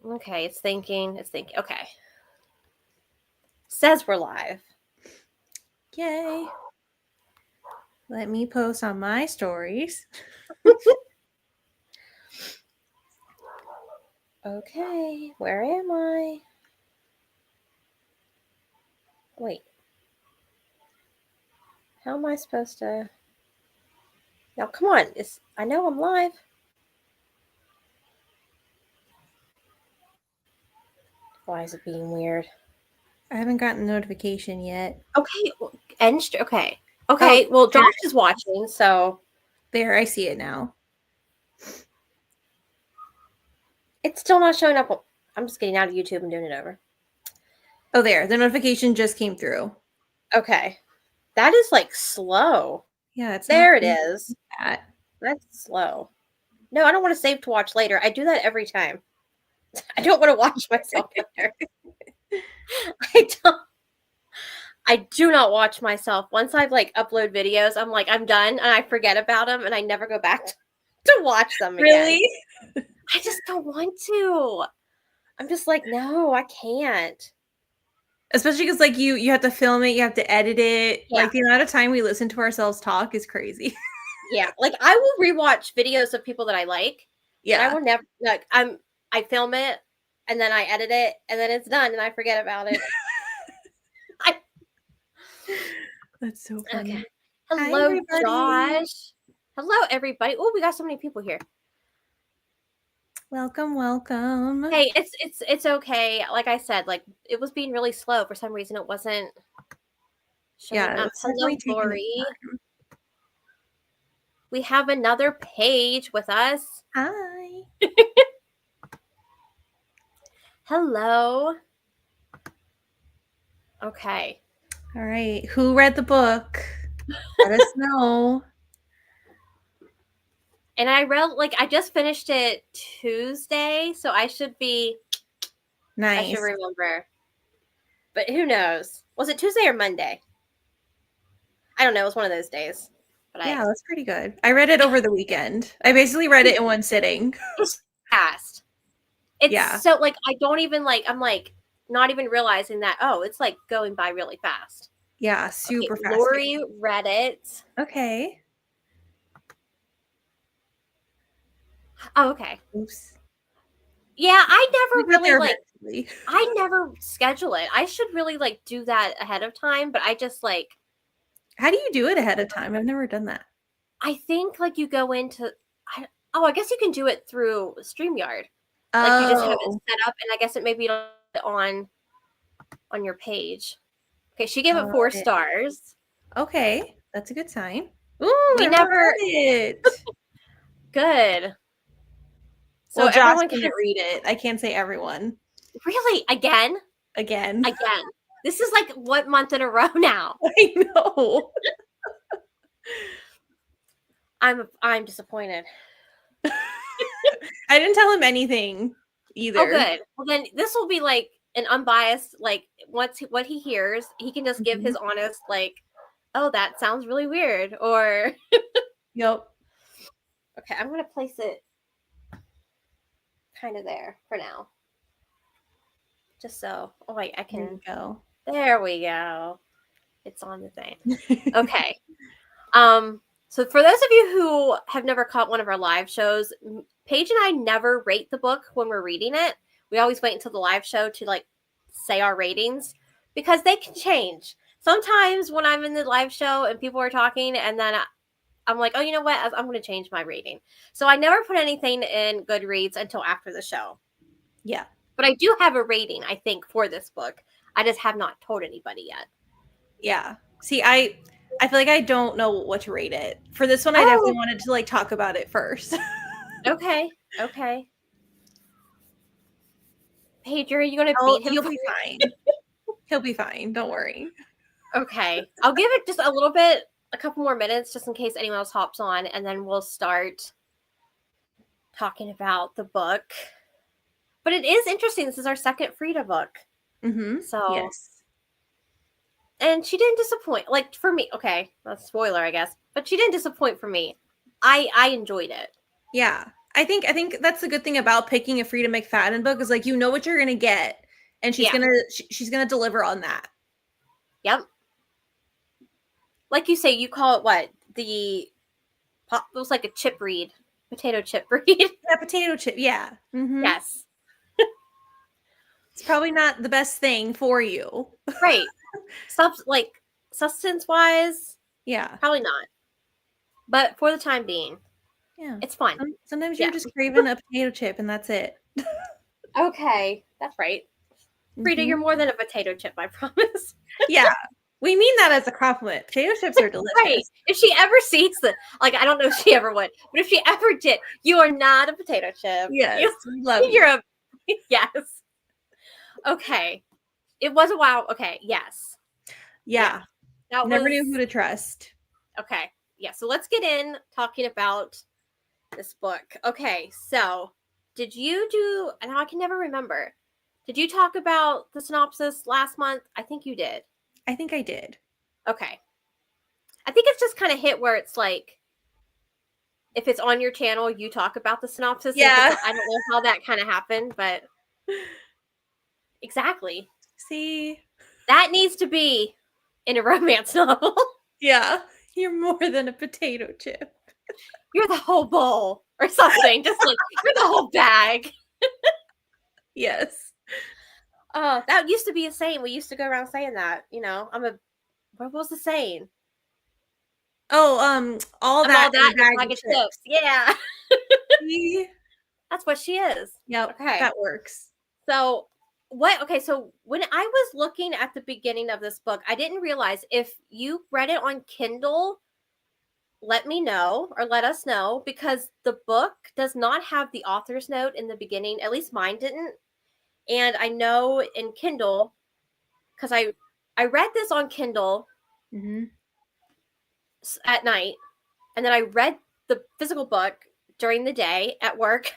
Okay, it's thinking. Okay. Says we're live. Yay. Let me post on my stories. Okay, where am I? Wait. How am I supposed to... Now, come on. I know I'm live. Why is it being weird? I haven't gotten a notification yet. Okay, okay. Okay, well, Josh is watching, so... There, I see it now. It's still not showing up. I'm just getting out of YouTube and doing it over. Oh, there. The notification just came through. Okay. That is, like, slow. Yeah, it's there it is. That. That's slow. No, I don't want to save to watch later. I do that every time. I don't want to watch myself later. I do not watch myself. Once I've like upload videos, I'm like, I'm done, and I forget about them, and I never go back to watch them again. Really? I just don't want to. I'm just like, no, I can't. Especially because like you have to film it, you have to edit it. Yeah. Like the amount of time we listen to ourselves talk is crazy. Yeah, like I will rewatch videos of people that I like. Yeah, I will never like. I film it, and then I edit it, and then it's done, and I forget about it. That's so funny. Okay. Hello, Josh. Hello, everybody. Oh, we got so many people here. Welcome, welcome. Hey, it's okay. Like I said, like it was being really slow for some reason. It wasn't. Yeah. Hello, Lori. We have another Paige with us. Hi. Hello. Okay. All right. Who read the book? Let us know. And I just finished it Tuesday, so I should be nice. I should remember. But who knows? Was it Tuesday or Monday? I don't know. It was one of those days. But yeah, that's pretty good. I read it over the weekend. I basically read it in one sitting. It's fast. It's so like I don't even I'm like not even realizing that it's like going by really fast. Yeah, super fast. Lori read it. Okay. Oh, okay. Oops. Yeah, I never really I never schedule it. I should really do that ahead of time, but I just How do you do it ahead of time? I've never done that. I think you go into I guess you can do it through StreamYard. Like you just have it set up, and I guess it may be on your page. Okay, she gave it 4 stars. Okay, that's a good sign. Ooh, we never it. Good. So well, Josh can't read it. I can't say everyone. Really? Again. This is like what month in a row now? I know. I'm disappointed. I didn't tell him anything either. Oh, good. Well, then this will be like an unbiased, what he hears, he can just give his honest, oh, that sounds really weird, or Yep. Okay, I'm gonna place it kind of there for now, just so. Oh wait, I can go. There we go. It's on the thing. Okay. So for those of you who have never caught one of our live shows, Paige and I never rate the book when we're reading it. We always wait until the live show to say our ratings, because they can change. Sometimes when I'm in the live show and people are talking, and then I'm like, oh, you know what? I'm going to change my rating. So I never put anything in Goodreads until after the show. Yeah. But I do have a rating, I think, for this book. I just have not told anybody yet. Yeah. See, I feel like I don't know what to rate it. For this one, I definitely wanted to talk about it first. Okay. Paige, are you going to beat him? He'll be fine. He'll be fine. Don't worry. Okay. I'll give it just a couple more minutes, just in case anyone else hops on, and then we'll start talking about the book. But it is interesting. This is our second Frieda book. So yes. And she didn't disappoint. For me, okay, that's a spoiler, I guess. But she didn't disappoint for me. I enjoyed it. Yeah. I think that's the good thing about picking a Frieda McFadden book is like you know what you're gonna get, and she's gonna deliver on that. Yep. Like you say, you call it what? It was like a chip read, potato chip read. Yeah, potato chip. Yeah. Mm-hmm. Yes. It's probably not the best thing for you. Right. Substance wise, Yeah. probably not. But for the time being, Yeah. it's fun. Sometimes you're just craving a potato chip and that's it. Okay. That's right. Frieda, Mm-hmm. you're more than a potato chip, I promise. Yeah. We mean that as a compliment. Potato chips are delicious. Right. If she ever sees I don't know if she ever would, but if she ever did, you are not a potato chip. Yes. Love you. You're yes. Okay. It was a while. Okay. Yes. Yeah. That Never was knew who to trust. okay. Yeah. So let's get in talking about this book. Okay. So did you do, and I can never remember, did you talk about the synopsis last month? I think you did. I think I did. Okay. I think it's just kind of hit where it's like, if it's on your channel, you talk about the synopsis. Yeah. I don't know how that kind of happened, but exactly. See? That needs to be in a romance novel. Yeah. You're more than a potato chip. You're the whole bowl or something. Just like, you're the whole bag. Yes. Oh, that used to be a saying. We used to go around saying that. What was the saying? Oh, all I'm that all that in a bag bag of of chips. chips. Yeah. See? That's what she is. Yep. Okay. That works. So so when I was looking at the beginning of this book, I didn't realize if you read it on Kindle, let me know or let us know, because the book does not have the author's note in the beginning. At least mine didn't. And I know in Kindle, because I read this on Kindle at night, and then I read the physical book during the day at work,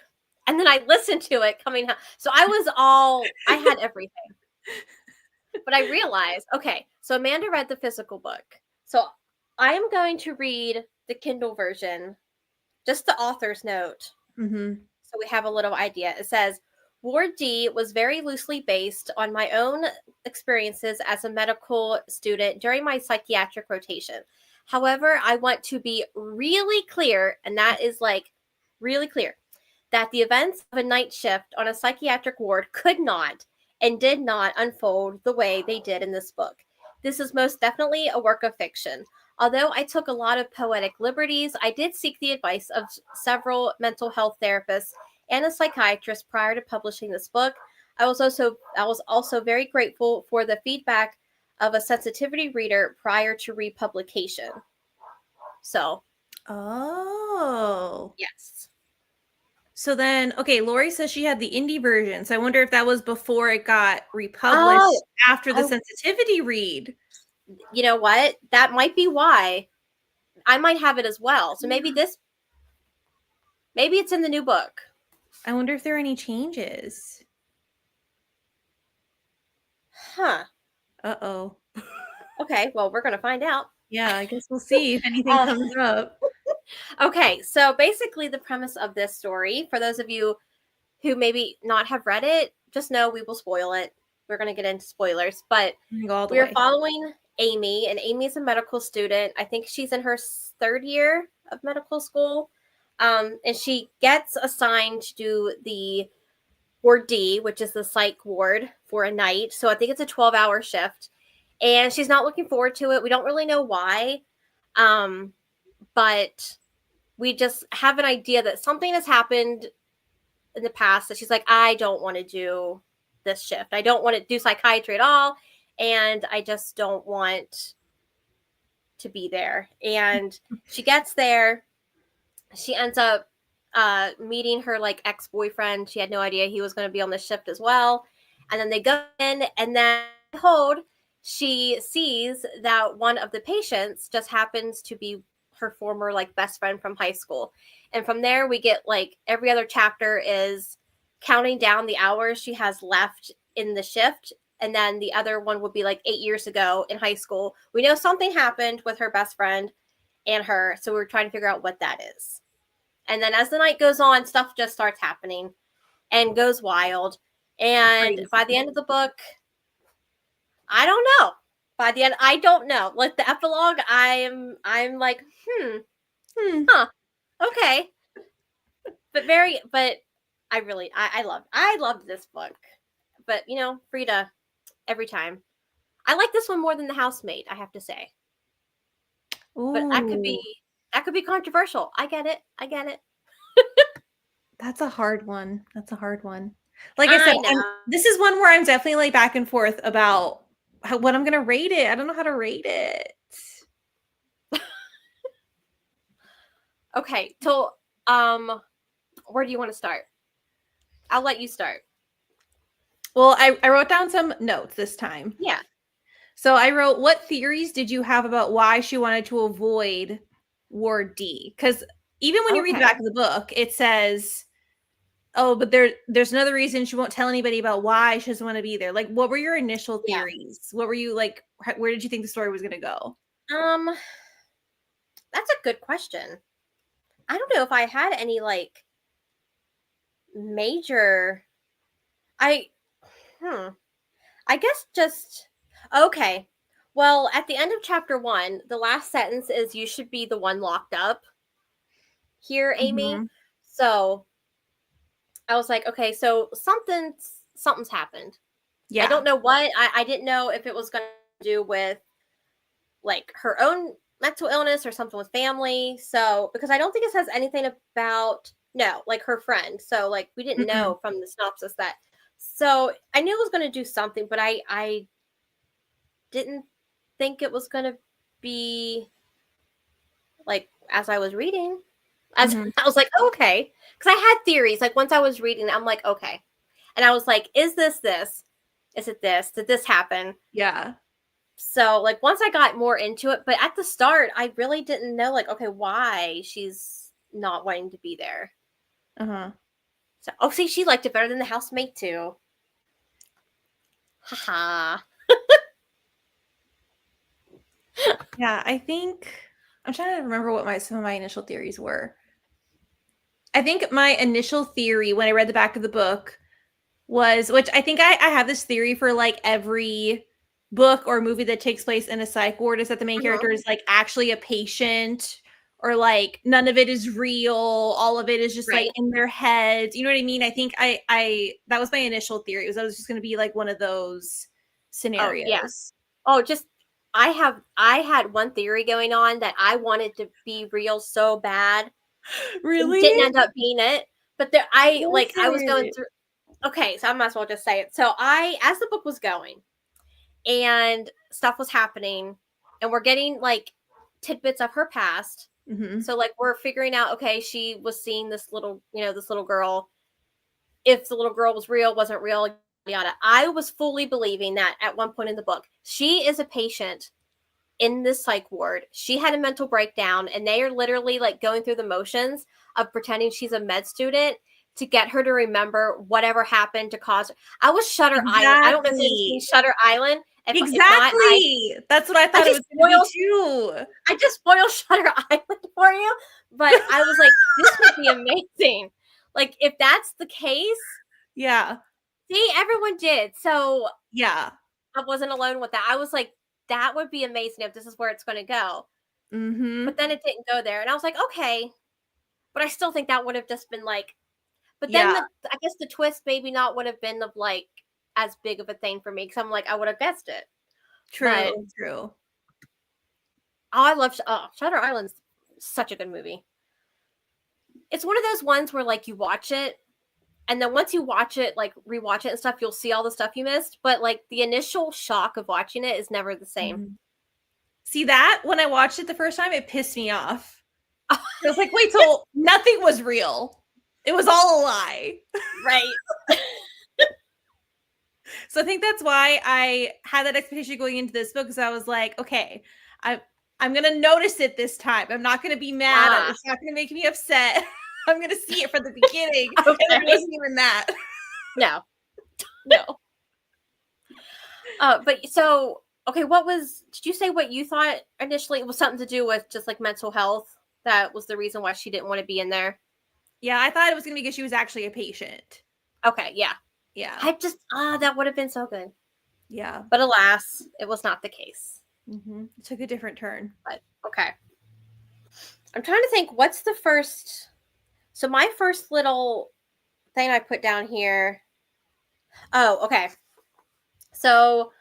and then I listened to it coming home. So I had everything. But I realized, okay, so Amanda read the physical book. So I am going to read the Kindle version, just the author's note. So we have a little idea. It says, Ward D was very loosely based on my own experiences as a medical student during my psychiatric rotation. However, I want to be really clear, and that is like really clear, that the events of a night shift on a psychiatric ward could not and did not unfold the way they did in this book. This is most definitely a work of fiction. Although I took a lot of poetic liberties, I did seek the advice of several mental health therapists and a psychiatrist prior to publishing this book. I was also very grateful for the feedback of a sensitivity reader prior to republication. So, yes. So then, okay, Lori says she had the indie version. So I wonder if that was before it got republished after the sensitivity read. You know what? That might be why. I might have it as well. So maybe it's in the new book. I wonder if there are any changes. Huh. Uh-oh. Okay, well, we're going to find out. Yeah, I guess we'll see if anything comes up. Okay, so basically the premise of this story, for those of you who maybe not have read it, just know we will spoil it. We're going to get into spoilers, but we're following Amy, and Amy is a medical student. I think she's in her third year of medical school, and she gets assigned to do the Ward D, which is the psych ward, for a night. So I think it's a 12-hour shift, and she's not looking forward to it. We don't really know why, but we just have an idea that something has happened in the past that she's like, I don't want to do this shift. I don't want to do psychiatry at all. And I just don't want to be there. And she gets there. She ends up meeting her like ex-boyfriend. She had no idea he was going to be on the shift as well. And then they go in, and then behold, she sees that one of the patients just happens to be her former like best friend from high school. And from there we get like every other chapter is counting down the hours she has left in the shift, and then the other one would be like 8 years ago in high school. We know something happened with her best friend and her, so we're trying to figure out what that is. And then as the night goes on, stuff just starts happening and goes wild. And Crazy. by the end of the book, I don't know. By the end, I don't know. Like the epilogue, I'm like, huh, okay. But I loved this book. But Frieda, every time. I like this one more than The Housemaid, I have to say. Ooh. But that could be controversial. I get it. That's a hard one. Like I said, this is one where I'm definitely like back and forth about what I'm gonna rate it. I don't know how to rate it. Okay, so where do you want to start? I'll let you start. Well, I wrote down some notes this time. Yeah. So I wrote, what theories did you have about why she wanted to avoid Ward D? Because even when you read the back of the book, it says, oh, but there's another reason she won't tell anybody about why she doesn't want to be there. Like, what were your initial theories? Yeah. What were you like? Where did you think the story was going to go? That's a good question. I don't know if I had any like major. I guess just okay. Well, at the end of chapter 1, the last sentence is "You should be the one locked up." Here, Amy. Mm-hmm. So I was like, okay, so something's happened. Yeah. I don't know what. I didn't know if it was going to do with like her own mental illness or something with family. So because I don't think it says anything about like her friend. So like we didn't know from the synopsis that. So I knew it was going to do something, but I didn't think it was going to be like as I was reading. As I was like, oh, okay, because I had theories. Like once I was reading, I'm like, okay, and I was like, is this? Is it this? Did this happen? Yeah. So like once I got more into it, but at the start, I really didn't know like, okay, why she's not wanting to be there. So see, she liked it better than The Housemaid too. Haha. Yeah, I think I'm trying to remember what some of my initial theories were. I think my initial theory when I read the back of the book was, which I think I have this theory for like every book or movie that takes place in a psych ward, is that the main character is like actually a patient, or like none of it is real, all of it is just like in their heads. You know what I mean? I think I that was my initial theory. It was just going to be like one of those scenarios. Oh, yes. Oh, just I had one theory going on that I wanted to be real so bad. Really? It didn't end up being it. But I was going through. Okay, so I might as well just say it. So as the book was going and stuff was happening and we're getting like tidbits of her past. So like we're figuring out, okay, she was seeing this little girl. If the little girl was real, wasn't real, yada. I was fully believing that at one point in the book, she is a patient in this psych ward. She had a mental breakdown and they are literally like going through the motions of pretending she's a med student to get her to remember whatever happened to cause her. I was Shutter Island. I don't know if you've seen Shutter Island. Exactly. That's what I thought it was going to be too. I just spoiled Shutter Island for you, but I was like, this would be amazing. Like if that's the case. Yeah. See, everyone did. So yeah, I wasn't alone with that. I was like, that would be amazing if this is where it's going to go. But then it didn't go there. And I was like, okay. But I still think that would have just been like, but then I guess the twist maybe not would have been of like as big of a thing for me. Cause I'm like, I would have guessed it. True. Oh, I love Shutter Island's such a good movie. It's one of those ones where like you watch it and then once you watch it, like rewatch it and stuff, you'll see all the stuff you missed. But like the initial shock of watching it is never the same. See that when I watched it the first time, it pissed me off. I was like, wait till nothing was real. It was all a lie. Right. So I think that's why I had that expectation going into this book, because I was like, okay, I'm going to notice it this time. I'm not going to be mad. It's not going to make me upset. I'm going to see it from the beginning. Okay. And it wasn't even that. No. But so, okay, did you say what you thought initially? It was something to do with just like mental health? That was the reason why she didn't want to be in there? Yeah, I thought it was going to be because she was actually a patient. Okay, yeah. Yeah. I just, that would have been so good. Yeah. But alas, it was not the case. Mm-hmm. It took a different turn. But, okay. I'm trying to think, what's the first... So my first little thing I put down here... Oh, okay. So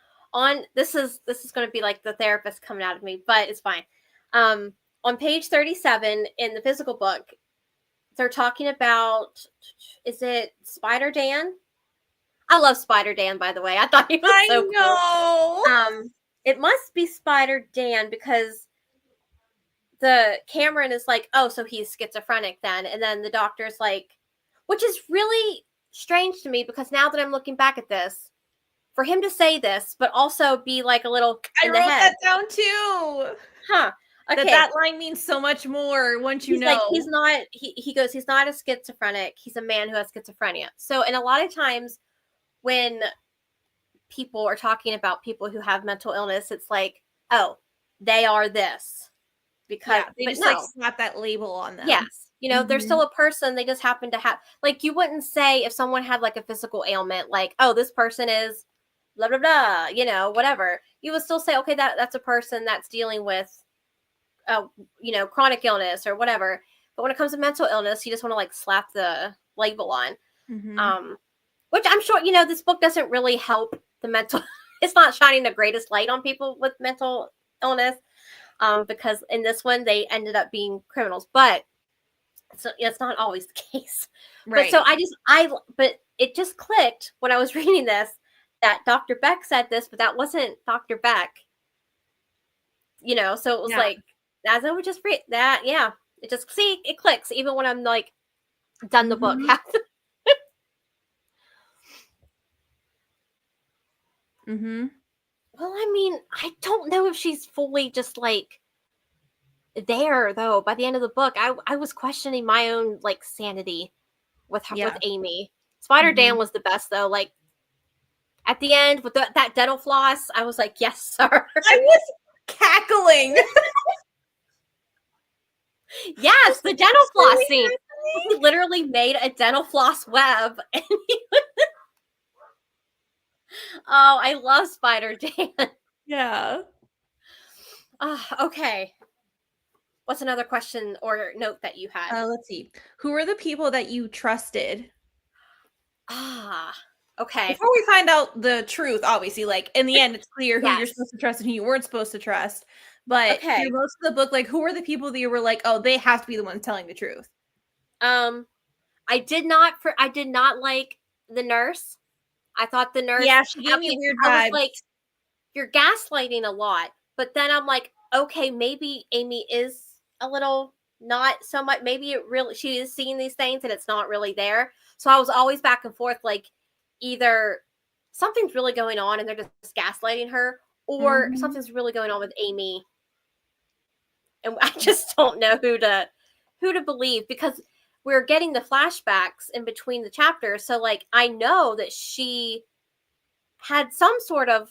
this is going to be like the therapist coming out of me, but it's fine. On page 37 in the physical book, they're talking about, is it Spider Dan? I love Spider Dan, by the way. I thought he was so cool. It must be Spider Dan because the Cameron is like, oh, so he's schizophrenic then, and then the doctor's like, which is really strange to me because now that I'm looking back at this, for him to say this, but also be like a little in the head. I wrote that down too. Huh. Okay. That line means so much more once you he's know. Like, he's not, he goes, he's not a schizophrenic. He's a man who has schizophrenia. So, and a lot of times when people are talking about people who have mental illness, it's like, oh, they are this. Because they just like slap that label on them. Yes. You know, they're still a person. They just happen to have, like, you wouldn't say if someone had like a physical ailment, like, oh, this person is blah, blah, blah, you know, whatever. You would still say, okay, that's a person that's dealing with, you know, chronic illness or whatever. But when it comes to mental illness, you just want to like slap the label on. Which I'm sure, you know, this book doesn't really help the mental, it's not shining the greatest light on people with mental illness. Because in this one, they ended up being criminals, but so it's not always the case. Right. But so but it just clicked when I was reading this that Dr. Beck said this, but that wasn't Dr. Beck. You know, so it was like, as I would just read that, yeah, it just, it clicks even when I'm like done the book. Well, I mean, I don't know if she's fully just like there though. By the end of the book, I was questioning my own like sanity with her, with Amy. Spider Dan was the best though. Like at the end with that dental floss, I was like, yes, sir. I was cackling. Yes, the dental floss scene. He literally made a dental floss web, and oh, I love Spider Dan. Yeah. Okay. What's another question or note that you had? Let's see. Who are the people that you trusted? Okay. Before we find out the truth, obviously, like in the end, it's clear who you're supposed to trust and who you weren't supposed to trust. But through most of the book, like, who are the people that you were like, oh, they have to be the ones telling the truth? I did not like the nurse. I thought the nurse. Yeah, she gave me weird vibes. I was like, you're gaslighting a lot. But then I'm like, okay, maybe Amy is a little not so much. Maybe she is seeing these things and it's not really there. So I was always back and forth, like either something's really going on and they're just gaslighting her, or something's really going on with Amy. And I just don't know who to believe, because we're getting the flashbacks in between the chapters. So like, I know that she had some sort of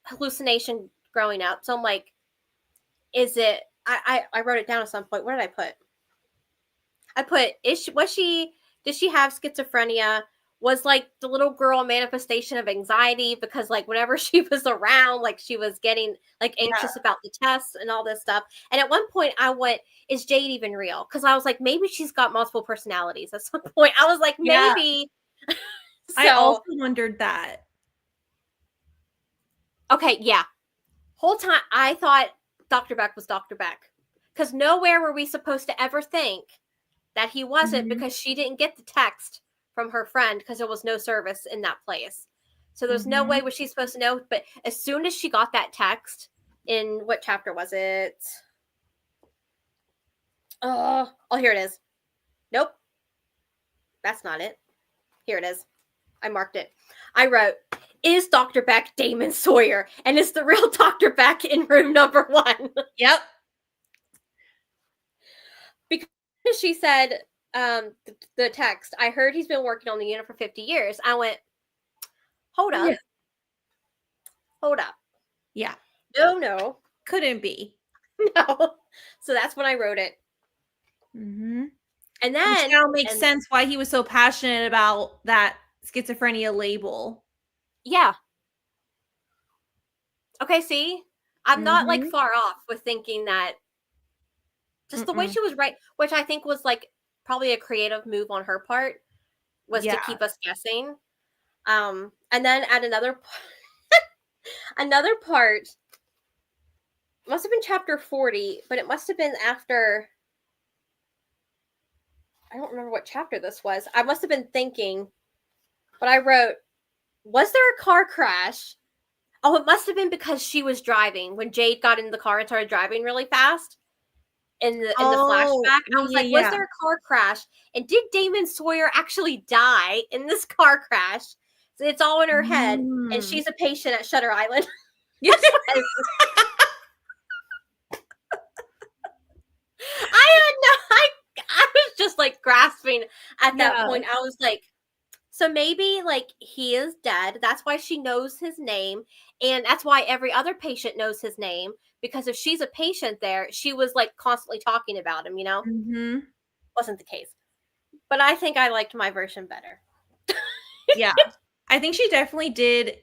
hallucination growing up. So I'm like, is it, I wrote it down at some point. What did I put? I put, did she have schizophrenia? Was like the little girl a manifestation of anxiety? Because like whenever she was around, like she was getting like anxious about the tests and all this stuff. And at one point I went, is Jade even real? Because I was like, maybe she's got multiple personalities. At some point I was like, maybe. So, I also wondered that. Okay, yeah. Whole time I thought Dr. Beck was Dr. Beck. Because nowhere were we supposed to ever think that he wasn't, because she didn't get the text from her friend because there was no service in that place. So there's no way was she supposed to know. But as soon as she got that text, in what chapter was it? Oh, here it is. Nope. That's not it. Here it is. I marked it. I wrote, is Dr. Beck Damon Sawyer? And is the real Dr. Beck in room number 1? Yep. Because she said, the text, I heard he's been working on the unit for 50 years. I went, hold up. Hold up. Yeah. No. Couldn't be. No. So that's when I wrote it. And Which then, now makes sense why he was so passionate about that schizophrenia label. Yeah. Okay, see? I'm not like Mhm. far off with thinking that just the way Mm-mm. she was right, which I think was like probably a creative move on her part, was to Yeah. keep us guessing. And then at another part must have been chapter 40, but it must have been after, I don't remember what chapter this was. I must have been thinking, but I wrote, was there a car crash? Oh, it must have been because she was driving when Jade got in the car and started driving really fast. In the Oh, flashback, I yeah, was yeah, like, was yeah. there a car crash? And did Damon Sawyer actually die in this car crash? So it's all in her head, and Mm. she's a patient at Shutter Island. Yeah. That's what I had no, I was just like grasping at that Yeah. point. I was like, so maybe like he is dead. That's why she knows his name, and that's why every other patient knows his name. Because if she's a patient there, she was like constantly talking about him. Mhm. Wasn't the case. But I think I liked my version better. Yeah. I think she definitely did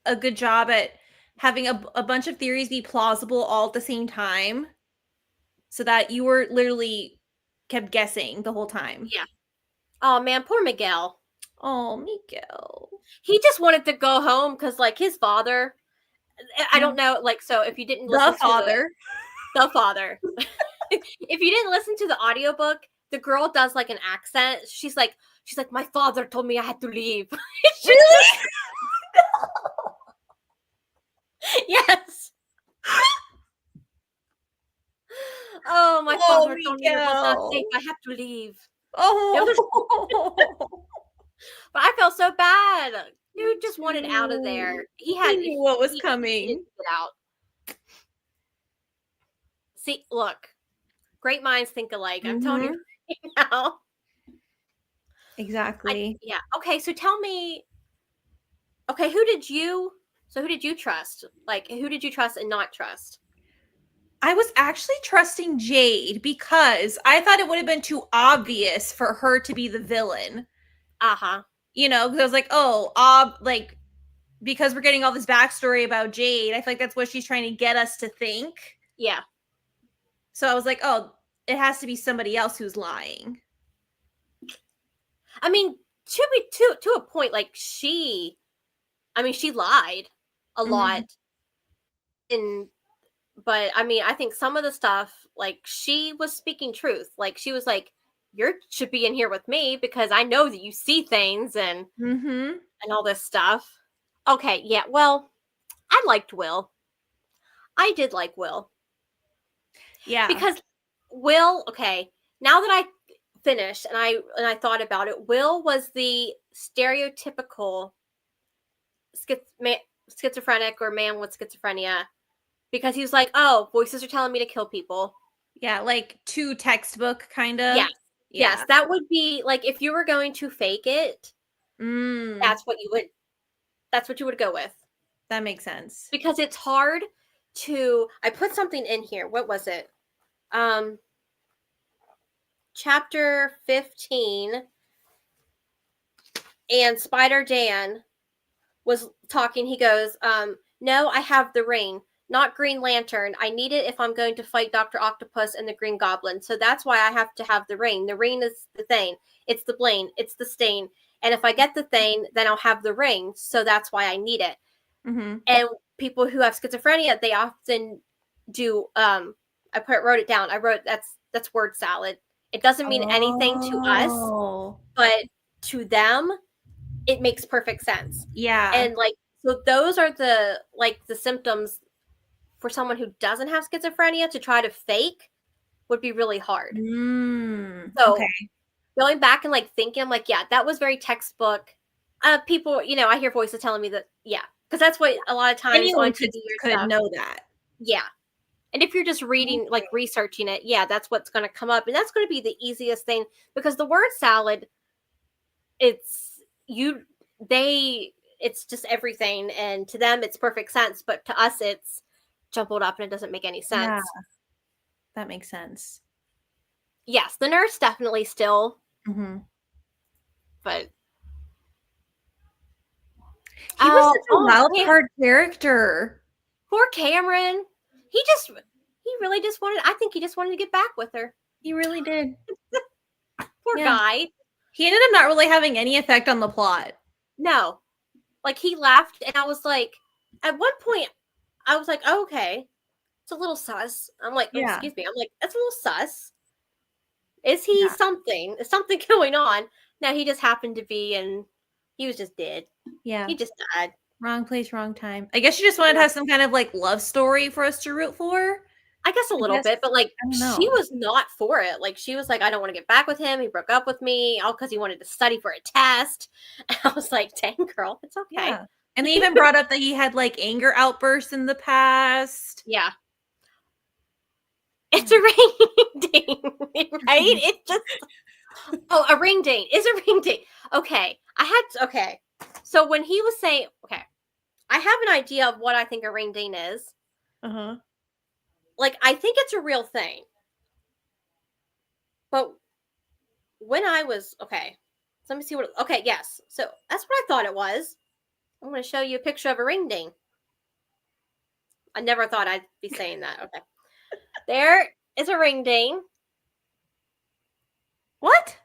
a good job at having a bunch of theories be plausible all at the same time so that you were literally kept guessing the whole time. Yeah. Oh man, poor Miguel. Oh, Miguel. He just wanted to go home because like his father, I don't know, like, so if you didn't The listen to father. the father, if you didn't listen to the audiobook, the girl does like an accent. She's like, my father told me I had to leave. Really? Yes. Oh, my Oh, father told me it was not Miguel. safe. I have to leave. It was, Oh. but I felt so bad. Me Dude just wanted out of too. there. He He had knew what was he needed coming. to get out. See, look, great minds think alike. I'm telling you Mhm. right now. Exactly. Yeah. Okay, so tell me. Okay, who did you trust? Like, who did you trust and not trust? I was actually trusting Jade because I thought it would have been too obvious for her to be the villain. Uh huh. Because I was like, oh, like because we're getting all this backstory about Jade, I feel like that's what she's trying to get us to think. Yeah. So I was like, oh, it has to be somebody else who's lying. I mean, to a point, like she lied a lot, Mhm. and but I mean, I think some of the stuff, like she was speaking truth. Like she was like, "You should be in here with me because I know that you see things Mhm. and all this stuff." Okay, yeah. Well, I liked Will. I did like Will. Yeah. Because Will, okay, now that I finished and I thought about it, Will was the stereotypical schizophrenic or man with schizophrenia because he was like, "Oh, voices are telling me to kill people." Yeah, like too textbook kind of. Yes. Yeah. Yes, that would be like if you were going to fake it, Mm, that's what you would that's what you would go with. that makes sense. Because it's hard to I put something in here. What was it? Um chapter 15, and Spider Dan was talking. He goes, no, I have the ring, not Green Lantern. I need it if I'm going to fight Dr. Octopus and the Green Goblin. So that's why I have to have the ring. The ring is the thing. It's the Blaine. It's the stain. And if I get the thing, then I'll have the ring. So that's why I need it. Mhm. And people who have schizophrenia, they often do. Wrote it down. I wrote that's word salad. It doesn't mean anything to us, Oh. but to them, it makes perfect sense. Yeah. And like so those are the symptoms for someone who doesn't have schizophrenia to try to fake would be really hard. Okay. So going back and like thinking, I'm like, yeah, that was very textbook. People, I hear voices telling me that, yeah, because that's what a lot of times on Anyone TV or could stuff, know that. yeah. And if you're just reading, like researching it, yeah, that's what's going to come up, and that's going to be the easiest thing because the word salad, it's you they it's just everything, and to them it's perfect sense, but to us it's jumbled up and it doesn't make any Yeah, sense. that makes sense. Yes, the nurse definitely still, but he was such a wild yeah. card character. Poor Cameron. He really just wanted. I think he just wanted to get back with her. He really did. Poor guy. He ended up not really having any effect on the plot. No, like he left, and I was like, at one point, I was like, oh, okay, it's a little sus. I'm like, oh, excuse me. I'm like, that's a little sus. Is he something? Is something going on? No, he just happened to be, and he was just dead. Yeah. He just died. Wrong place, wrong time. I guess she just wanted to have some kind of like love story for us to root for. I guess a little bit, but like she was not for it. Like she was like, I don't want to get back with him. He broke up with me all because he wanted to study for a test. And I was like, dang girl, it's okay. Yeah. And they even brought up that he had like anger outbursts in the past. Yeah. It's a ring ding, right? It's just a ring ding. Is a ring ding. Okay. So when he was saying, okay, I have an idea of what I think a ring ding is. Like, I think it's a real thing. But when I was, okay, so let me see what, okay, yes. So that's what I thought it was. I'm going to show you a picture of a ring ding. I never thought I'd be saying that. Okay. There is a ring ding. What?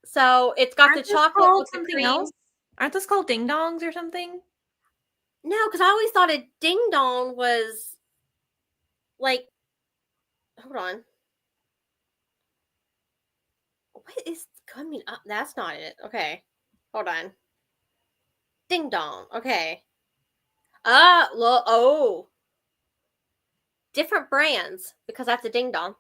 So it's got the chocolate with the cream. Else? Aren't those called ding dongs or something? No, because I always thought a ding dong was like, hold on. What is coming up? That's not it. Okay. Hold on. Ding dong. Okay. Oh. Different brands because that's a ding dong.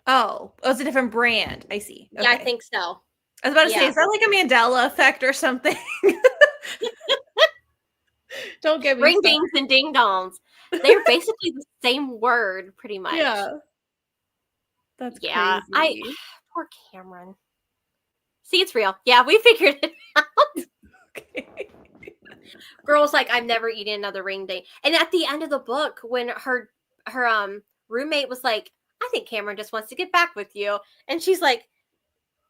Oh, it's a different brand. I see. Okay. Yeah, I think so. I was about to say, is that like a Mandela effect or something? Don't get me ring dings and ding dongs. They're basically the same word, pretty much. Yeah. That's crazy. Poor Cameron. See, it's real. Yeah, we figured it out. Okay. Girl's like, I'm never eating another ring ding. And at the end of the book, when her roommate was like, I think Cameron just wants to get back with you, and she's like,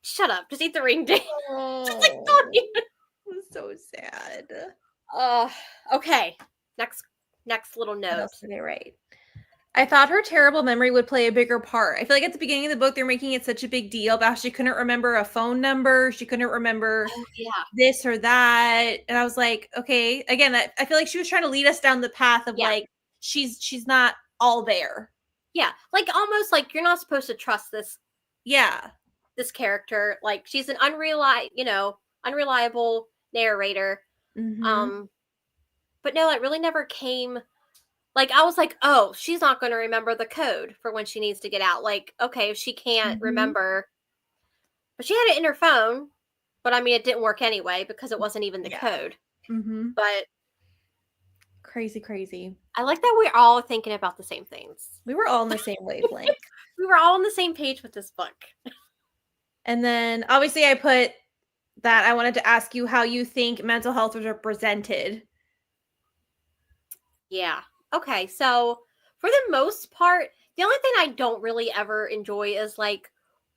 shut up, just eat the ring ding. Oh, like, don't even. I'm so sad. Okay. Next little note. Okay, right. I thought her terrible memory would play a bigger part. I feel like at the beginning of the book, they're making it such a big deal about she couldn't remember a phone number. She couldn't remember this or that. And I was like, okay, again, I feel like she was trying to lead us down the path of like, she's not all there. Yeah. Like almost like you're not supposed to trust this. Yeah. This character. Like she's an unreliable narrator. Mm-hmm. But no, it really never came. Like, I was like, oh, she's not going to remember the code for when she needs to get out. Like, okay, if she can't remember. But she had it in her phone. But, I mean, it didn't work anyway because it wasn't even the code. Mm-hmm. But. Crazy. I like that we're all thinking about the same things. We were all on the same wavelength. We were all on the same page with this book. And then, obviously, I put that I wanted to ask you how you think mental health was represented. Yeah. Okay, so for the most part, the only thing I don't really ever enjoy is like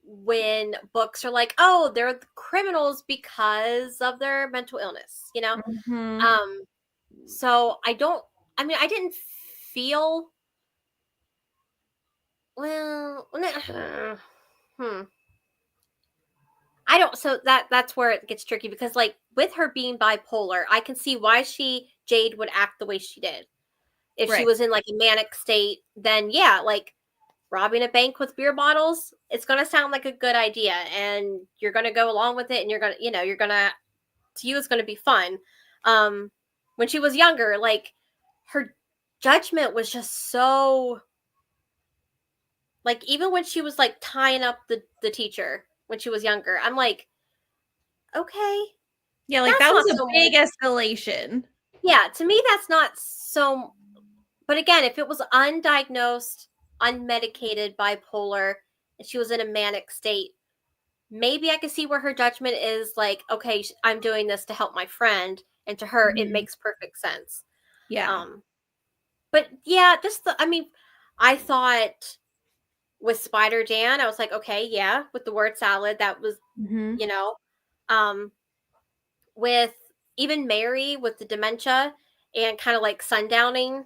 when books are like, oh, they're criminals because of their mental illness, you know? Mm-hmm. So I didn't feel well I don't so that's where it gets tricky because like with her being bipolar, I can see why Jade would act the way she did. If she was in like a manic state, then yeah, like robbing a bank with beer bottles, it's going to sound like a good idea and you're going to go along with it and to you it's going to be fun. When she was younger, like her judgment was just so like even when she was like tying up the teacher when she was younger, I'm like, okay. Yeah, like that was a big escalation. Yeah, to me that's not so. But again, if it was undiagnosed, unmedicated bipolar, and she was in a manic state, maybe I could see where her judgment is like, okay, I'm doing this to help my friend. And to her, it makes perfect sense. Yeah. But yeah, I thought with Spider Dan, I was like, okay, yeah, with the word salad, that was, you know, with even Mary with the dementia and kind of like sundowning.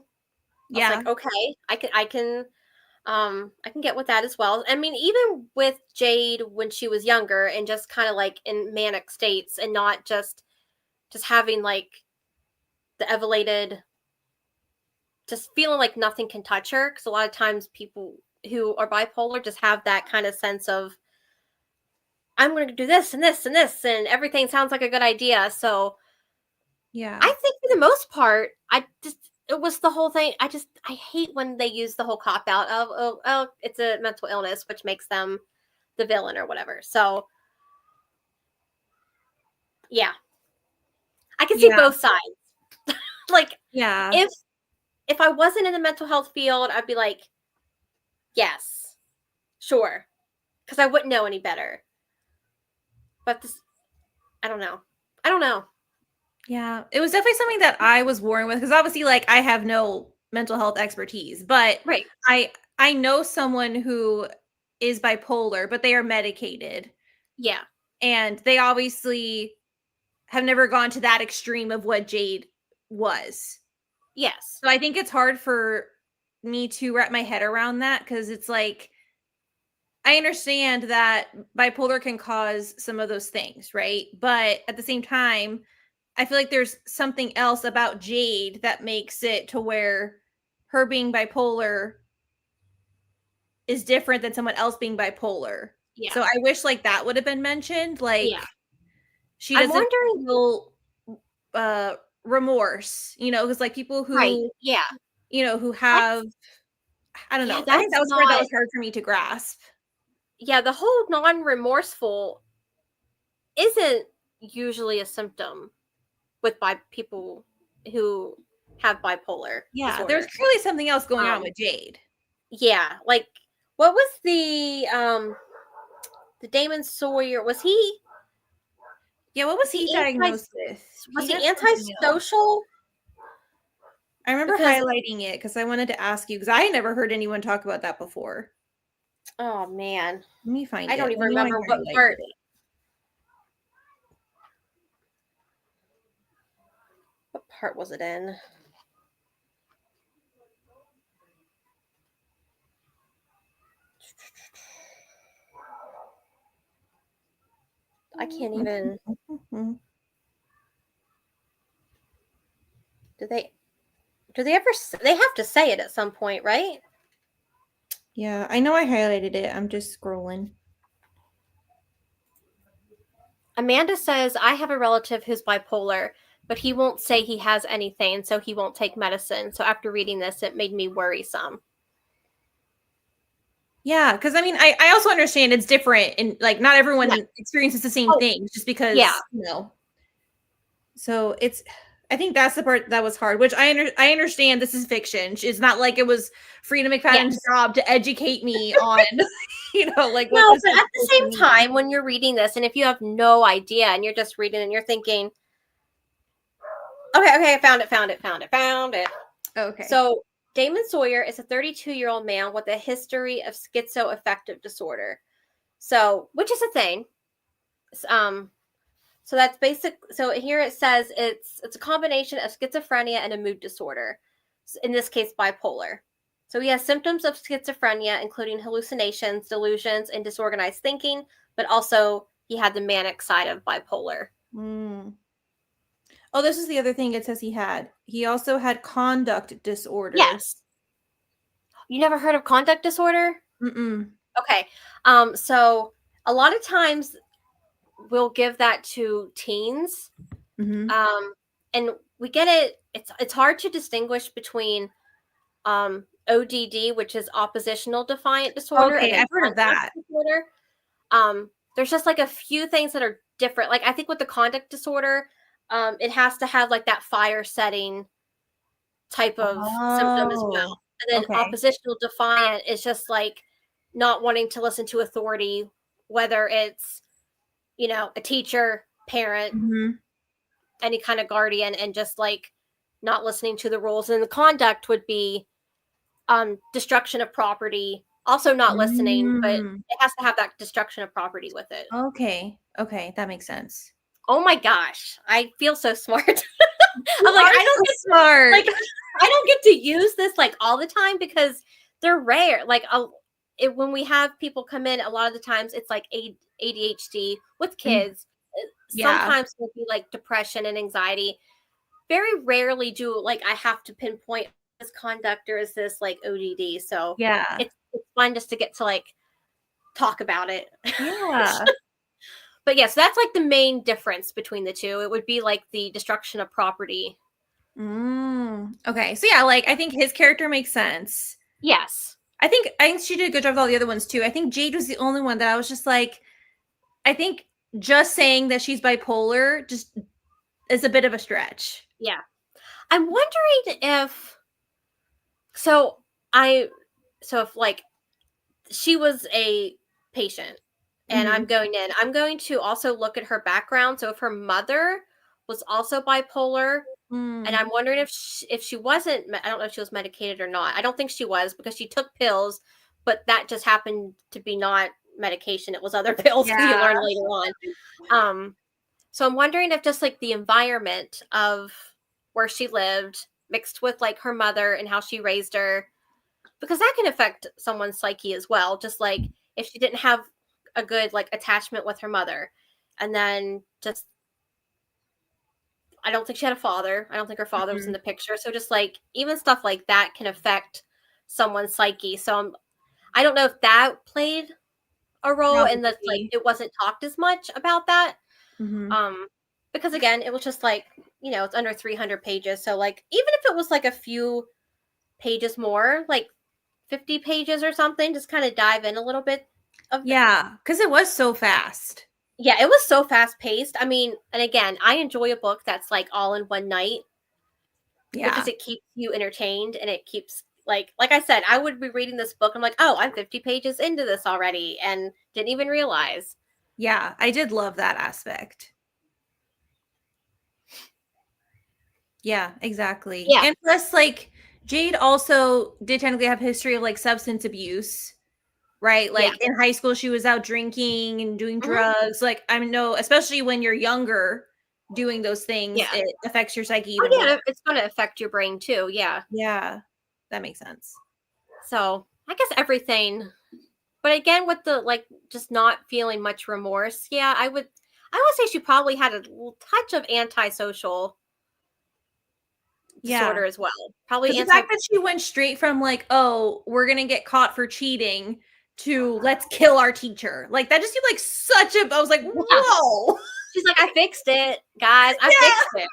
I was like, okay, I can get with that as well. I mean, even with Jade when she was younger and just kind of like in manic states and not just having like the elevated, just feeling like nothing can touch her. Because a lot of times people who are bipolar just have that kind of sense of, I'm going to do this and this and this, and everything sounds like a good idea. So Yeah. I think for the most part, it was the whole thing. I hate when they use the whole cop out of, oh, it's a mental illness, which makes them the villain or whatever. So yeah, I can see both sides. Like, if I wasn't in the mental health field, I'd be like, yes, sure, because I wouldn't know any better. But this, I don't know. Yeah, it was definitely something that I was warring with because obviously, like, I have no mental health expertise, but Right. I know someone who is bipolar, but they are medicated. Yeah. And they obviously have never gone to that extreme of what Jade was. Yes. So I think it's hard for me to wrap my head around that because it's like, I understand that bipolar can cause some of those things, right? But at the same time, I feel like there's something else about Jade that makes it to where her being bipolar is different than someone else being bipolar. Yeah. So I wish like that would have been mentioned. Like she I'm doesn't wondering feel remorse, you know, because like people who right. Yeah. you know, who have I don't know. I think That's that was where that not, was hard for me to grasp. yeah, the whole non-remorseful isn't usually a symptom with people who have bipolar Yeah, disorder. there's clearly something else going on with Jade. Yeah, like what was the Damon Sawyer? Was he? Yeah, what was he diagnosed with? Was He had he something else. antisocial? I remember Because, highlighting it because I wanted to ask you because I never heard anyone talk about that before. oh man, Let me find I it. don't even I know I remember what highlighted part. it. What part was it in? I can't even. Do they? Do they ever? They have to say it at some point, right? Yeah, I know I highlighted it. I'm just scrolling. Amanda says, I have a relative who's bipolar, but he won't say he has anything, so he won't take medicine. So after reading this, it made me worrisome. Yeah, because I mean, I also understand it's different and like not everyone experiences the same things just because, you know. So it's I think that's the part that was hard, which I understand this is fiction. It's not like it was Frieda McFadden's job to educate me on, you know, like what this but is at the same time, when you're reading this, and if you have no idea and you're just reading and you're thinking, okay, I found it. Okay. So Damon Sawyer is a 32-year-old man with a history of schizoaffective disorder. So, which is a thing. So that's basic. So here it says it's a combination of schizophrenia and a mood disorder. In this case, bipolar. So he has symptoms of schizophrenia, including hallucinations, delusions, and disorganized thinking, but also he had the manic side of bipolar. Oh, this is the other thing it says he had. He also had conduct disorder. Yes. You never heard of conduct disorder? Mm-mm. Okay. So a lot of times we'll give that to teens. And we get it. It's hard to distinguish between ODD, which is oppositional defiant disorder, Okay, and then I've heard of that. disorder. There's just like a few things that are different. Like I think with the conduct disorder, it has to have like that fire setting type of symptom as well. And then oppositional defiant is just like not wanting to listen to authority, whether it's, you know, a teacher, parent, any kind of guardian, and just like not listening to the rules. And the conduct would be destruction of property, Also not listening, but Mm. it has to have that destruction of property with it. Okay. Okay, that makes sense. Oh my gosh, I feel so smart. You I'm like, are I don't so get smart. like I don't get to use this like all the time because they're rare. Like when we have people come in, a lot of the times it's like ADHD with Mm, kids. yeah. Sometimes it'll be like depression and anxiety. Very rarely do like I have to pinpoint this conduct or is this like ODD. So Yeah. it's fun just to get to like talk about it. Yeah. But yes, that's like the main difference between the two. It would be like the destruction of property. Okay. So yeah, like I think his character makes sense. Yes. I think she did a good job with all the other ones too. I think Jade was the only one that I was just like, I think just saying that she's bipolar just is a bit of a stretch. Yeah. I'm wondering if so I so if like she was a patient and Mm-hmm. I'm going to also look at her background. So if her mother was also bipolar, and Mm. I'm wondering if she wasn't, I don't know if she was medicated or not. I don't think she was because she took pills, but that just happened to be not medication. It was other pills because you Yeah. learn later on. Um, so I'm wondering if just like the environment of where she lived mixed with like her mother and how she raised her, because that can affect someone's psyche as well. Just like if she didn't have a good like attachment with her mother, and then just I don't think she had a father. I don't think her father was in Mhm. the picture. So just like even stuff like that can affect someone's psyche. So I don't know if that played a role in that like Probably. it wasn't talked as much about that. Hmm. Um because again, it was just like, it's under 300 pages. So like even if it was like a few pages more, like 50 pages or something, just kind of dive in a little bit of the, Yeah, because it was so fast. yeah, it was so fast paced. I mean, and again, I enjoy a book that's like all in one night because Yeah. it keeps you entertained and it keeps like I said, I would be reading this book. I'm like, oh, I'm 50 pages into this already and didn't even realize. Yeah, I did love that aspect. Yeah, exactly. Yeah. And plus, like, Jade also did technically have history of like substance abuse, right? Yeah. Like in high school, she was out drinking and doing Hmm. drugs. Like, I know, especially when you're younger, doing those things, Yeah. it affects your psyche Oh even more. yeah, it's going to affect your brain too. Yeah. Yeah, that makes sense. So I guess everything, but again, with the like just not feeling much remorse. Yeah, I would say she probably had a little touch of antisocial Yeah. disorder as well. Probably Because the anti. fact that she went straight from like, oh, we're gonna get caught for cheating to let's kill our teacher. Like that just seemed like such a I was like, Yeah. whoa. She's like, I fixed it, guys. I Yeah, fixed it.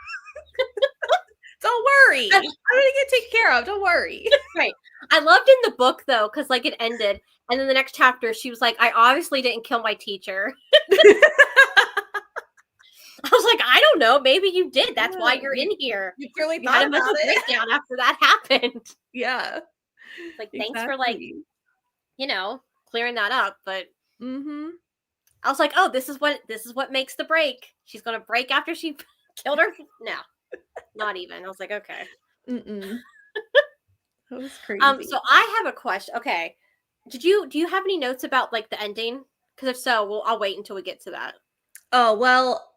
don't worry. I'm gonna get taken care of. Don't worry. Right. I loved in the book though, because like it ended, and then the next chapter, she was like, "I obviously didn't kill my teacher." I was like, "I don't know. Maybe you did. That's why Yeah, you're in here. you truly You had thought a about mental it. breakdown after that happened." Yeah, Like, thanks for like, exactly. clearing that up. But Mm-hmm. I was like, "Oh, this is what makes the break. She's gonna break after she killed her." No, not even. I was like, okay. Mm-mm. That was crazy. So I have a question. Okay, do you have any notes about like the ending? Because if so, I'll wait until we get to that. Oh, well,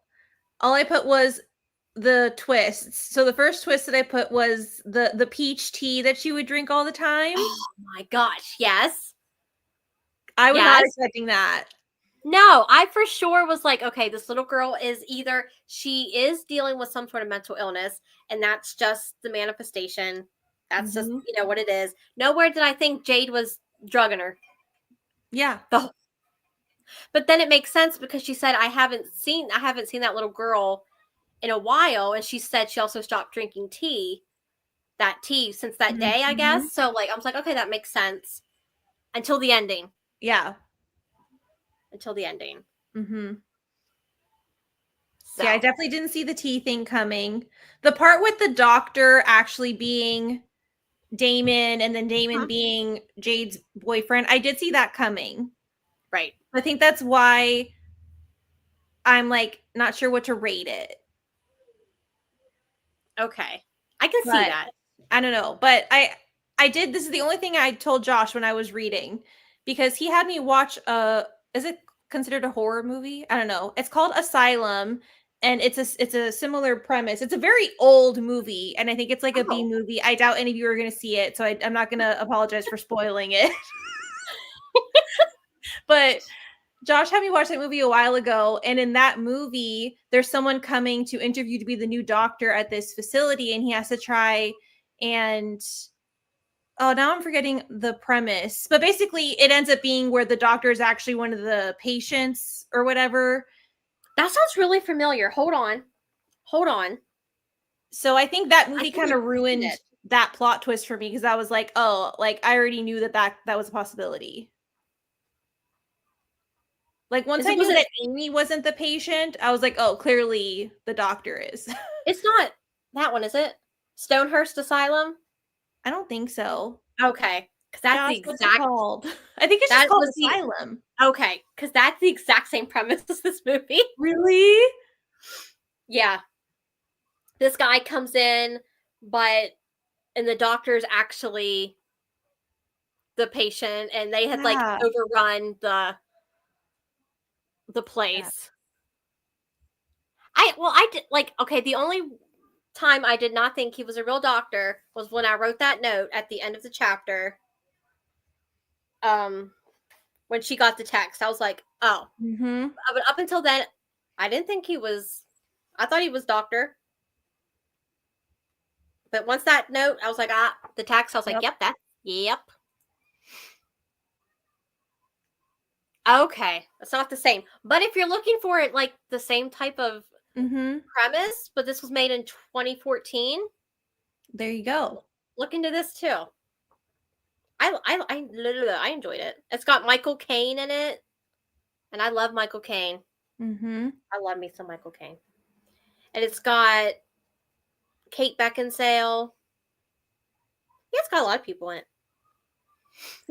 all I put was the twists. So the first twist that I put was the peach tea that she would drink all the time. Oh my gosh, yes. I was not Yes. expecting that. No, I for sure was like, okay, this little girl is either she is dealing with some sort of mental illness, and that's just the manifestation. That's just, Mhm. what it is. Nowhere did I think Jade was drugging her. Yeah. The But then it makes sense because she said I haven't seen that little girl in a while, and she said she also stopped drinking tea since that day, I Mhm. guess. So like I was like, okay, that makes sense until the ending. Yeah. Until the ending. Mhm. Yeah, I So, definitely didn't see the tea thing coming. The part with the doctor actually being Damon and then Damon mhm, being Jade's boyfriend, I did see that coming. right. I think that's why I'm like not sure what to rate it. Okay. I can see But that. I don't know. But I did this is the only thing I told Josh when I was reading. because he had me watch is it considered a horror movie? I don't know. It's called Asylum, and it's a similar premise. It's a very old movie, and I think it's like a B movie. I doubt any of you are going to see it, so I'm not going to apologize for spoiling it. But Josh had me watch that movie a while ago, and in that movie, there's someone coming to interview to be the new doctor at this facility, and he has to try and now I'm forgetting the premise, but basically it ends up being where the doctor is actually one of the patients or whatever. That sounds really familiar. Hold on. So I think that movie kind of ruined that plot twist for me, because I was like, oh, like I already knew that was a possibility. Like once I knew that Amy wasn't the patient, I was like, oh, clearly the doctor is. It's not that one, is it? Stonehurst Asylum? I don't think so. Okay, because that's the exact called. I think it's just called Asylum. Okay, because that's the exact same premise as this movie. Really? Yeah. This guy comes in, and the doctor's actually the patient, and they had like overrun the place. I did like, okay, the only time I did not think he was a real doctor was when I wrote that note at the end of the chapter. When she got the text, I was like, oh. But up until then, I didn't think he was. I thought he was doctor. But once that note, I was like, the text, I was like, yep. Okay, it's not the same. But if you're looking for it, like the same type of premise, but this was made in 2014. There you go. Look into this too. I enjoyed it. It's got Michael Caine in it, and I love Michael Caine. I love me some Michael Caine. And it's got Kate Beckinsale. Yeah, it's got a lot of people in it.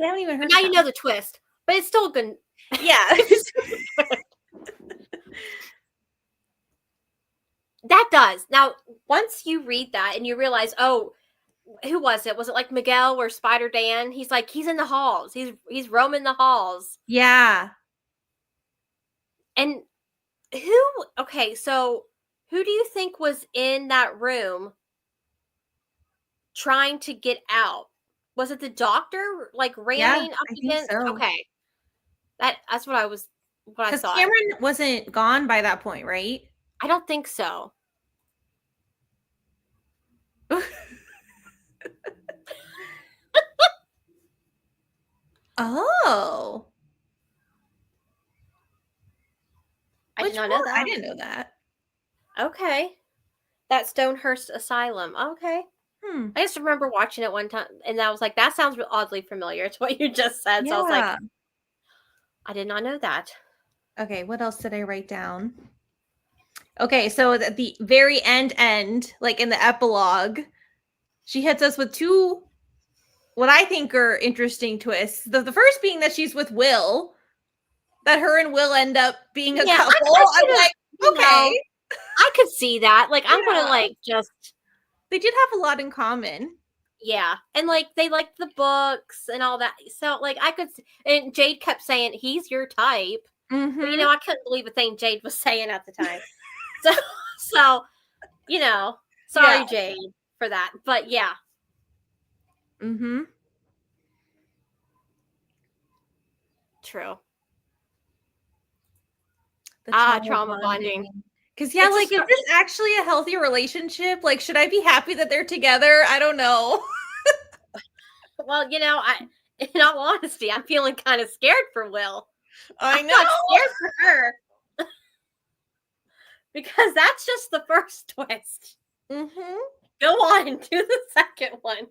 I haven't even heard. Now you know the twist, but it's still good. Yeah. That does. Now, once you read that and you realize, oh, who was it? Was it like Miguel or Spider Dan? He's like, he's in the halls. He's roaming the halls. Yeah. And so who do you think was in that room trying to get out? Was it the doctor, like ramming up against? So. Okay. That's what I thought. Because Cameron wasn't gone by that point, right? I don't think so. Oh. I did not know that. I didn't know that. Okay. That Stonehurst Asylum. Okay. I just remember watching it one time, and I was like, that sounds oddly familiar. It's what you just said. Yeah. So I was like, I did not know that. Okay, what else did I write down? Okay, so at the very end, like in the epilogue, she hits us with two, what I think are interesting twists. The first being that she's with Will, that her and Will end up being a couple. I'm like, okay. I could see that. Like, I'm going to like just... They did have a lot in common. Yeah. And like, they liked the books and all that. So like, I could... And Jade kept saying, he's your type. But, you know, I couldn't believe a thing Jade was saying at the time. So, you know, sorry, Jade, for that. But yeah. True. Trauma bonding. Because like, is this actually a healthy relationship? Like, should I be happy that they're together? I don't know. Well, you know, in all honesty, I'm feeling kind of scared for Will. I'm not scared for her. Because that's just the first twist. Go on, do the second one.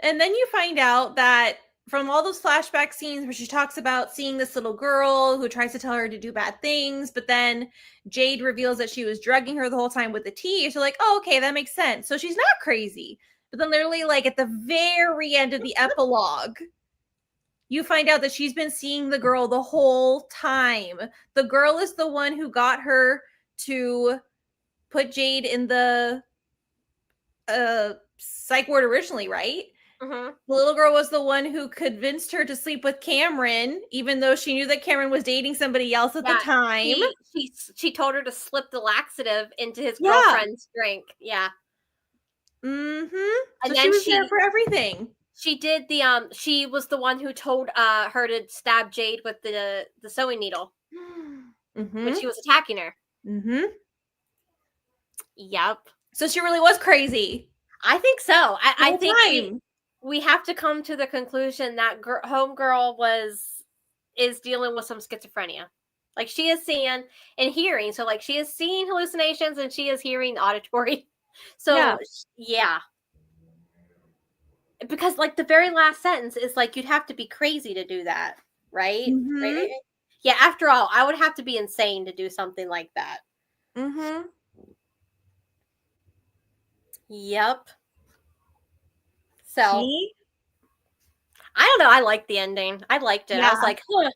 And then you find out that from all those flashback scenes where she talks about seeing this little girl who tries to tell her to do bad things, but then Jade reveals that she was drugging her the whole time with the tea. So like, oh, okay, that makes sense. So she's not crazy. But then literally like at the very end of the epilogue, you find out that she's been seeing the girl the whole time. The girl is the one who got her to put Jade in the psych ward originally, right? Mhm. The little girl was the one who convinced her to sleep with Cameron, even though she knew that Cameron was dating somebody else at the Yeah, time. she told her to slip the laxative into his Yeah. girlfriend's drink. Yeah. So And she then was there for everything. she did the she was the one who told her to stab Jade with the sewing needle when she was attacking her. Yep. So she really was crazy I think so. the I whole think time. we have to come to the conclusion that homegirl is dealing with some schizophrenia. Like she is seeing and hearing. So like she is seeing hallucinations and she is hearing auditory. So yeah. Because like the very last sentence is like you'd have to be crazy to do that, right? Right? Yeah, after all, I would have to be insane to do something like that. Yep. So See? I don't know. I liked the ending. I liked it. I was like, huh,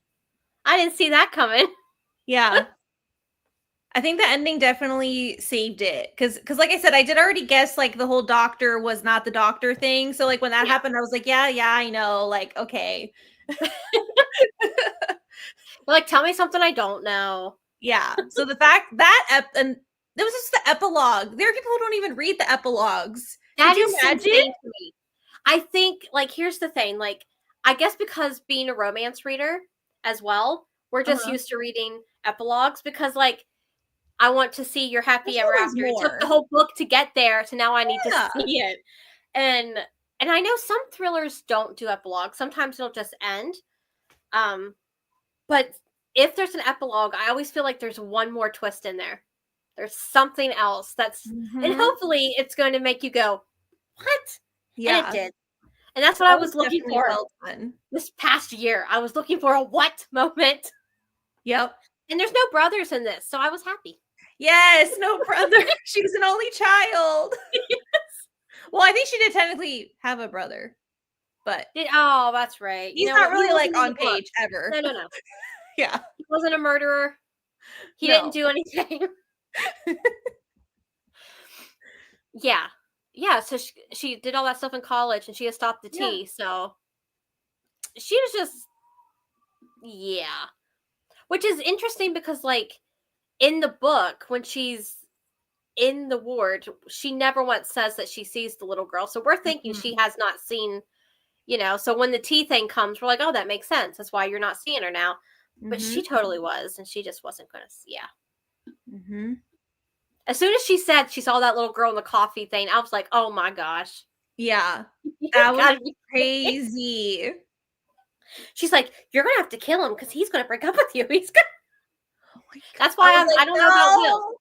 I didn't see that coming. Yeah. I think the ending definitely saved it. Cause like I said, I did already guess like the whole doctor was not the doctor thing. So like when that happened, I was like, yeah, I know. Like, okay. Like, tell me something I don't know. Yeah. So the fact that and it was just the epilogue. There are people who don't even read the epilogues. That Could you is imagine? insane to me. I think, like, here's the thing. Like, I guess because being a romance reader as well, we're just used to reading epilogues because, like, I want to see your happy ever after. It took the whole book to get there, so now I need to see it. And I know some thrillers don't do epilogues. Sometimes it'll just end. But if there's an epilogue, I always feel like there's one more twist in there. There's something else that's, and hopefully it's going to make you go, what? Yeah. And it did. And that's what I was looking for well done. this past year. I was looking for a what moment. Yep. And there's no brothers in this, so I was happy. Yes, no brother. She was an only child. Yes. Well, I think she did technically have a brother, but oh, that's right. He's not really like on Paige ever. No. Yeah. He wasn't a murderer. He didn't do anything. Yeah. So she did all that stuff in college, and she has stopped the tea. So she was just, which is interesting because, like, in the book, when she's in the ward, she never once says that she sees the little girl. So we're thinking she has not seen, so when the tea thing comes, we're like, oh, that makes sense. That's why you're not seeing her now. But she totally was, and she just wasn't going to, As soon as she said she saw that little girl in the coffee thing, I was like, oh my gosh. Yeah. That was crazy. She's like, you're going to have to kill him because he's going to break up with you. He's going to. That's why I don't know about Will.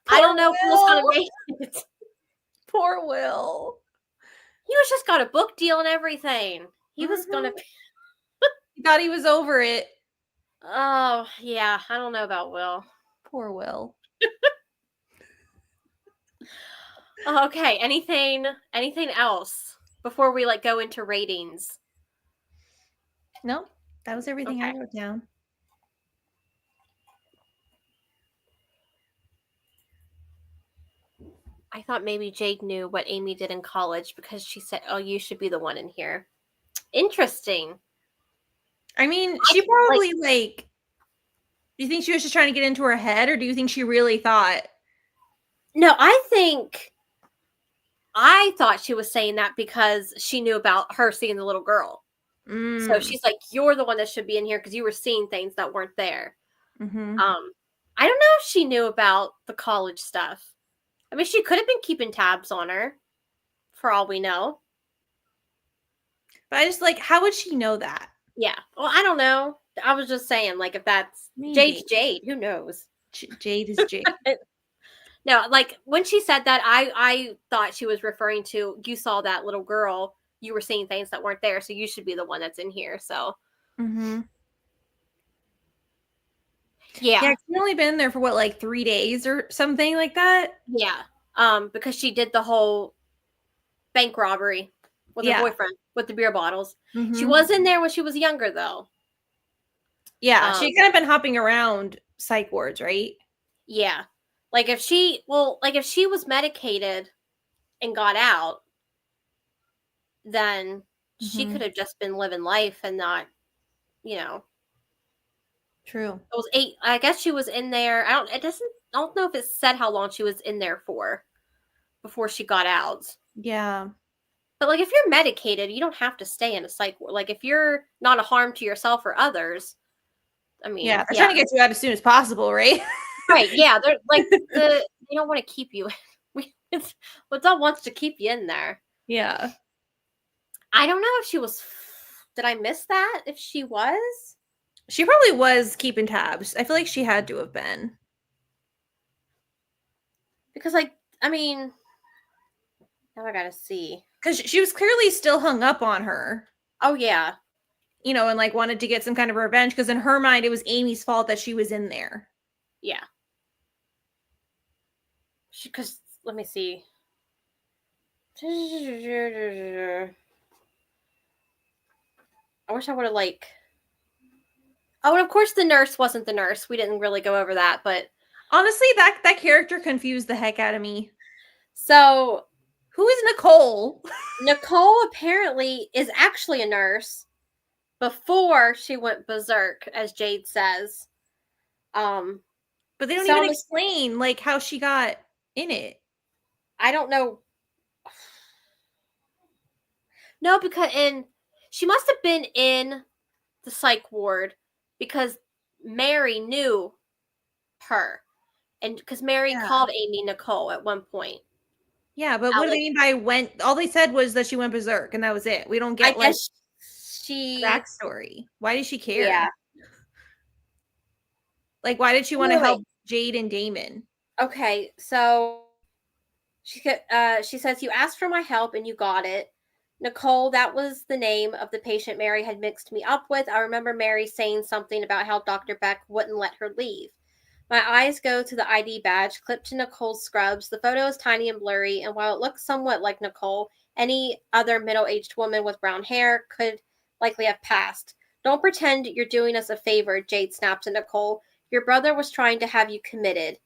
I don't know if Will's going to make it. Poor Will. He was just got a book deal and everything. He was going to. He thought he was over it. Oh, yeah. I don't know about Will. Poor Will. Okay. Anything else before we go into ratings? No, that was everything I wrote down. I thought maybe Jade knew what Amy did in college because she said, oh, you should be the one in here. Interesting. I mean, she probably do you think she was just trying to get into her head, or do you think she really thought? No, I thought she was saying that because she knew about her seeing the little girl. So she's like, you're the one that should be in here because you were seeing things that weren't there. I don't know if she knew about the college stuff. I mean, she could have been keeping tabs on her, for all we know. But I just how would she know that? Yeah. Well, I don't know. I was just saying, if that's Jade's Jade, who knows? Jade is Jade. No, when she said that, I thought she was referring to, you saw that little girl, you were seeing things that weren't there, so you should be the one that's in here. So. Yeah. She's only been there for 3 days or something like that. Yeah. Because she did the whole bank robbery with her boyfriend with the beer bottles. She was in there when she was younger, though. Yeah, she kind of been hopping around psych wards, right? Yeah. If she was medicated and got out, then she could have just been living life and not, True. It was 8. I guess she was in there. I don't know if it said how long she was in there for before she got out. Yeah. But like if you're medicated, you don't have to stay in a psych ward. Like if you're not a harm to yourself or others, I mean, they're trying to get you out as soon as possible, right? Right, yeah, they're like they don't want to keep you. Adult wants to keep you in there. Yeah. I don't know if she was. Did I miss that? If she was, she probably was keeping tabs. I feel like she had to have been. Because, like, I mean, now I gotta see. Because she was clearly still hung up on her. Oh yeah. And like wanted to get some kind of revenge because in her mind it was Amy's fault that she was in there. Yeah. Because let me see. I wish I would have like. Oh, and of course the nurse wasn't the nurse. We didn't really go over that, but honestly, that character confused the heck out of me. So, who is Nicole? Nicole apparently is actually a nurse before she went berserk, as Jade says. But they don't even explain like how she got in it. I don't know. No, because she must have been in the psych ward because Mary knew her. And because Mary called Amy Nicole at one point. Yeah, but what do they mean by went? All they said was that she went berserk, and that was it. We don't get like backstory. Why did she care? Yeah. Like, why did she want to help Jade and Damon? Okay, so she says, you asked for my help and you got it. Nicole, that was the name of the patient Mary had mixed me up with. I remember Mary saying something about how Dr. Beck wouldn't let her leave. My eyes go to the ID badge clipped to Nicole's scrubs. The photo is tiny and blurry, and while it looks somewhat like Nicole, any other middle-aged woman with brown hair could likely have passed. Don't pretend you're doing us a favor, Jade snapped at Nicole. Your brother was trying to have you committed.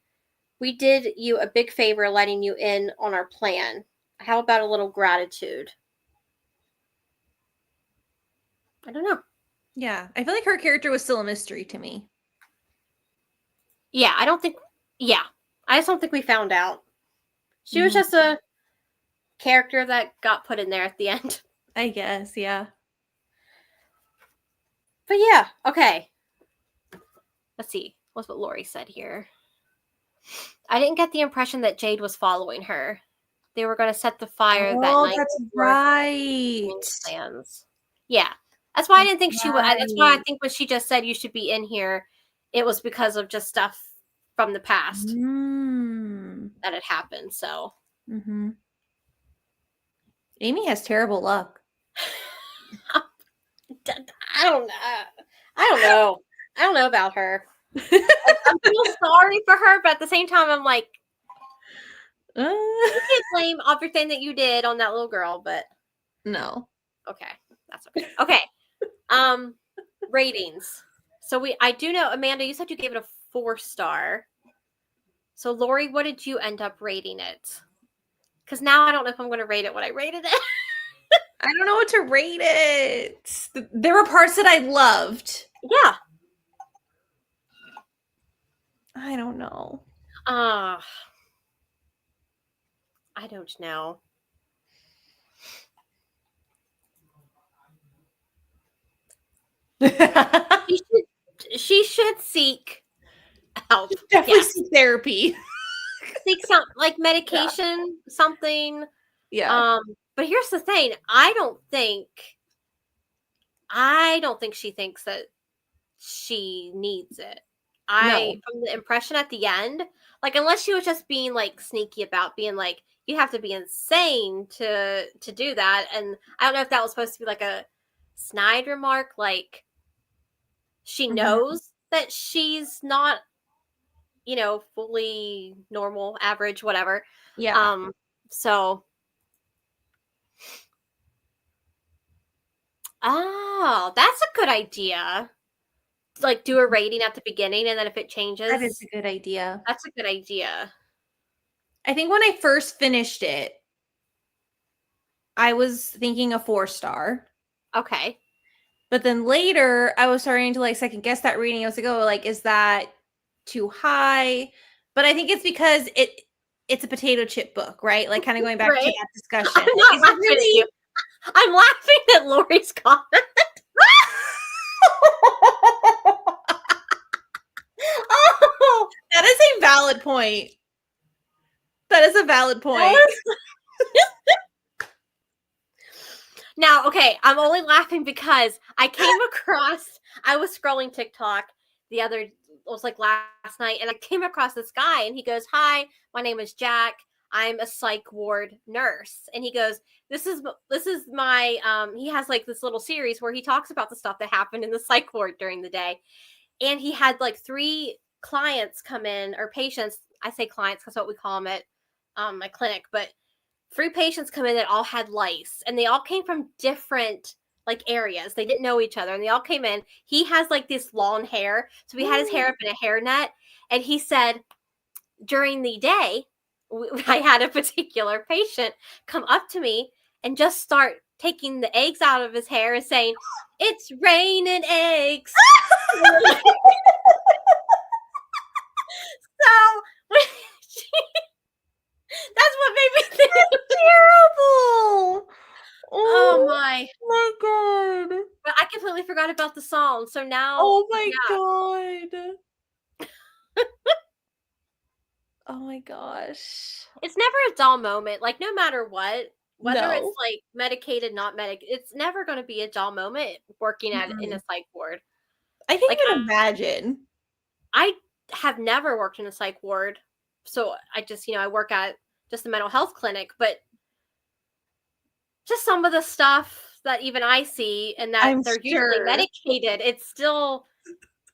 We did you a big favor letting you in on our plan. How about a little gratitude? I don't know. Yeah, I feel like her character was still a mystery to me. Yeah, I just don't think we found out. She was just a character that got put in there at the end. I guess, yeah. But yeah, okay. Let's see. What's what Lori said here? I didn't get the impression that Jade was following her. They were going to set the fire that night. That's right. Plans. Yeah. That's why I didn't think she would. That's why I think when she just said you should be in here, it was because of just stuff from the past that had happened. So, Amy has terrible luck. I don't know. I don't know about her. I feel sorry for her, but at the same time, I'm like, you can't blame everything that you did on that little girl. But no. Okay, that's okay. Okay. Ratings. So I do know, Amanda, you said you gave it a 4-star. So Lori, what did you end up rating it? Because now I don't know if I'm going to rate it what I rated it. I don't know what to rate it. There were parts that I loved. Yeah. I don't know. I don't know. she should seek help. Definitely seek therapy. Seek some like medication, something. Yeah. But here's the thing: I don't think she thinks that she needs it. From the impression at the end, like unless she was just being like sneaky about being like, you have to be insane to do that, and I don't know if that was supposed to be like a snide remark, like she knows that she's not, fully normal, average, whatever. Yeah. So. Oh, that's a good idea. Like do a rating at the beginning, and then if it changes, that is a good idea. That's a good idea. I think when I first finished it, I was thinking a 4-star. Okay. But then later, I was starting to like second guess that reading. I was like, oh, like, is that too high? But I think it's because it's a potato chip book, right? Like, kind of going back to Right. that discussion. I'm Like, not is it laughing at you. I'm laughing at Lori's comment. Oh, that is a valid point. That is a valid point. Now, okay, I'm only laughing because I was scrolling TikTok it was like last night, and I came across this guy, and he goes, "Hi, my name is Jack. I'm a psych ward nurse." And he goes, this is my, he has like this little series where he talks about the stuff that happened in the psych ward during the day. And he had like 3 clients come in, or patients. I say clients because what we call them at my clinic, but 3 patients come in that all had lice, and they all came from different like areas. They didn't know each other, and they all came in. He has like this long hair, so he had his hair up in a hairnet, and he said during the day, I had a particular patient come up to me and just start taking the eggs out of his hair and saying, "It's raining eggs." So that's what made me think. Terrible. Oh my god. But I completely forgot about the song. So now, Oh my yeah. god. Oh my gosh. It's never a dull moment. Like, no matter what, whether it's No. like medicated, not it's never going to be a dull moment working in a Mhm. psych ward. I can't Like, even imagine. I have never worked in a psych ward, so I just, I work at just a mental health clinic, but just some of the stuff that even I see, and that I'm they're usually sure. medicated, it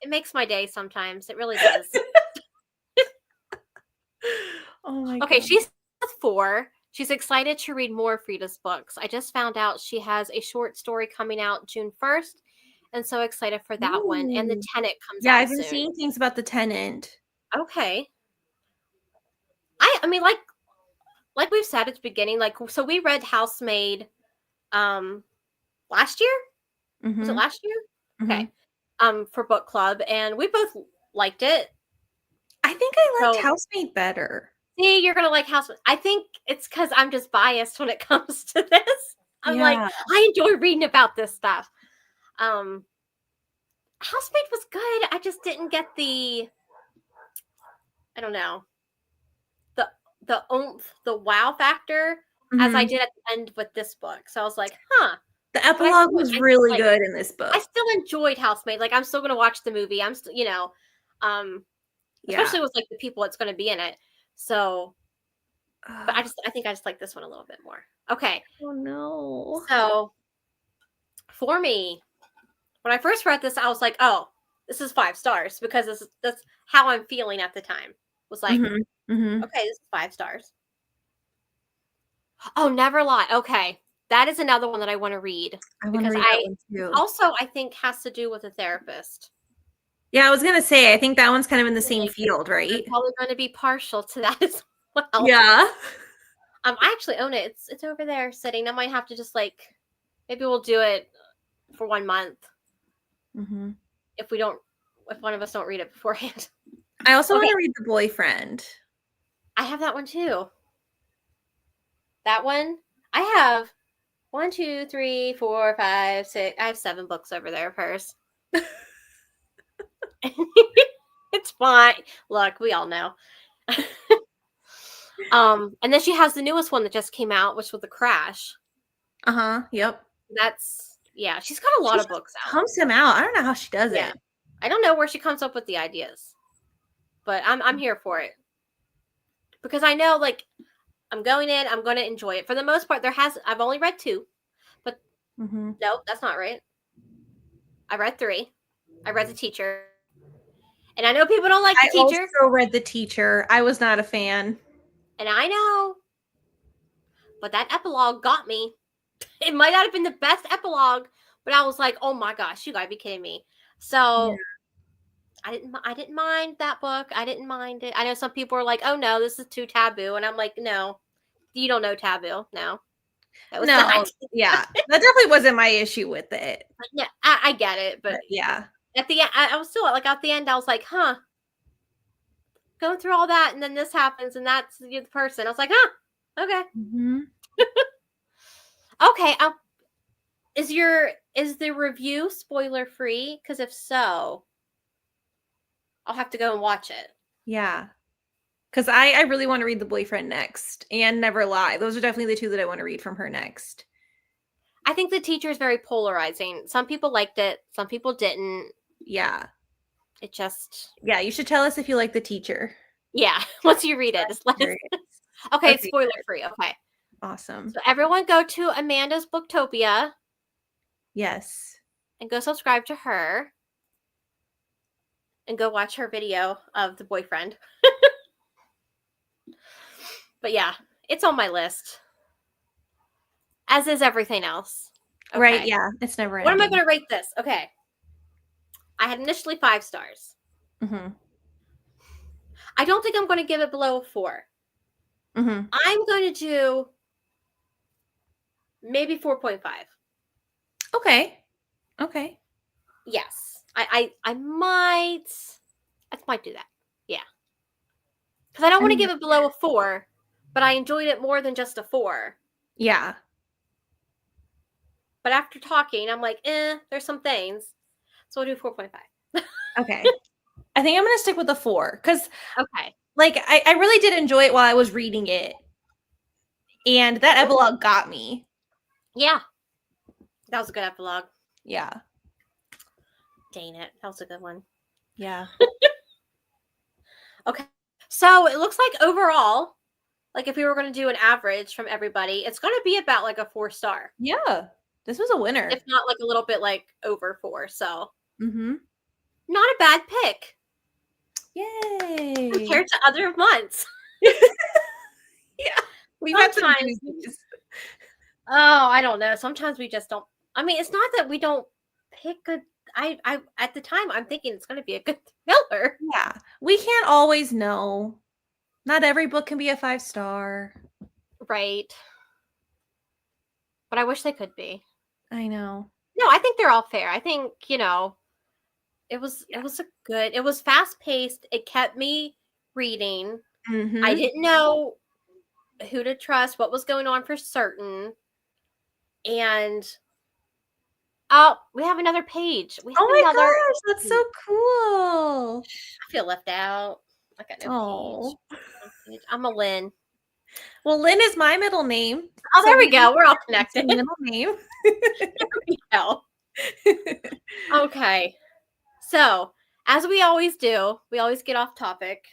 makes my day sometimes. It really does. Oh my Okay, god. she's 4. She's excited to read more of Frieda's books. I just found out she has a short story coming out June 1st, and so excited for that one. And The Ooh. Tenant comes Yeah, out I've been soon. seeing things about The Tenant. Okay. I mean, like we've said at the beginning, like, so we read Housemaid last year. Was it Mhm. last year? Okay. Mhm. For book club, and we both liked it. I think I liked So Housemaid better. see, you're gonna like Housemaid. I think it's because I'm just biased when it comes to this. I'm like, Yeah. I enjoy reading about this stuff. Housemaid was good. I just didn't get I don't know, the oomph, the wow factor as I Mhm. did at the end with this book. So I was like, huh. The But epilogue was really good in this I book. still enjoyed Housemaid. Like, I'm still gonna watch the movie. I'm still, um, Yeah. especially with like the people that's gonna be in it. So, but Ugh. I think I just like this one a little bit more. Okay, Oh no. so for me, when I first read this, I was like, oh, this is 5 stars because that's how I'm feeling at the time. Was like, Mhm. Mhm. okay, this is 5 stars. Oh, Never Lie. Okay. That is another one that I want to read I wanna because read that one too. I think has to do with a therapist. Yeah, I was gonna say, I think that one's kind of in the same Like, field, I'm right? probably going to be partial to that as well. Yeah. I actually own it. It's over there sitting. I might have to just like, maybe we'll do it for 1 month Mhm. if one of us don't read it beforehand. I also Okay, wanna read The Boyfriend. I have that one too. That one I have 1, 2, 3, 4, 5, 6. I have 7 books over there of hers. It's fine. Look, we all know. And then she has the newest one that just came out, which was The Crash. Uh-huh, yep. Yeah, she's got a She lot of just books out. pumps him out. I don't know how she does Yeah. it. I don't know where she comes up with the ideas, but I'm here for it because I know, like, I'm going in, I'm going to enjoy it. For the most part, I've only read 2, but Mhm. no, that's not right. I read 3. I read The Teacher, and I know people don't like The I Teacher, also read The Teacher. I was not a fan. and I know, but that epilogue got me. It might not have been the best epilogue, but I was like, oh my gosh, you gotta be kidding me. Yeah. So I didn't mind that book. I didn't mind it. I know some people are like, oh no, this is too taboo, and I'm like, no, you don't know taboo. No. That was No, not. yeah, that definitely wasn't my issue with it. Yeah, I get it, but Yeah. at the end, I was still like, at the end, I was like, huh, going through all that, and then this happens, and that's the person. I was like, huh, okay, Mhm. okay. Is the review spoiler free? Because if so, I'll have to go and watch it. Yeah. Because I really want to read The Boyfriend next and Never Lie. Those are definitely the two that I want to read from her next. I think the teacher is very polarizing. Some people liked it, some people didn't. Yeah. It just, Yeah, you should tell us if you like The Teacher. yeah. Once you read it, just let us. Curious. Okay, it's Okay, spoiler free. Okay, awesome. so everyone go to Amanda's Booktopia Yes. and go subscribe to her and go watch her video of The Boyfriend. But yeah, it's on my list, as is everything else. Okay. Right, yeah. It's never What am I ending. going to rate this? Okay. I had initially 5 stars. Mhm. I don't think I'm going to give it below a 4. Mhm. I'm going to do maybe 4.5. Okay. Okay. Yes. I might do that. Yeah. Because I don't I want to mean, give it below a 4, but I enjoyed it more than just a 4. yeah. But after talking, I'm like, there's some things. So I'll do 4.5. Okay. I think I'm gonna stick with the 4 because, Okay. like, I really did enjoy it while I was reading it, and that epilogue got me. Yeah. That was a good epilogue. Yeah. Dang it. That was a good one. Yeah. Okay. So it looks like overall, like if we were going to do an average from everybody, it's going to be about like a 4-star. Yeah. This was a winner. If not like a little bit like over 4. So Mhm. not a bad pick Yay. compared to other months. Yeah. We've had some Sometimes, doozies. I don't know. Sometimes we just don't. I mean, it's not that we don't pick good. I at the time I'm thinking it's going to be a good thriller. Yeah. We can't always know. Not every book can be a 5-star. Right. But I wish they could be. I know. No, I think they're all fair. I think, it was it was fast paced. It kept me reading. I Mhm. didn't know who to trust, what was going on for certain. And oh, we have another page. We have Oh my another gosh, that's so cool. I feel left out. I got no Oh. page. I'm a Lynn. Well, Lynn is my middle name. Oh, So there we go. We're all connected. middle name. No. Okay. So, as we always do, we always get off topic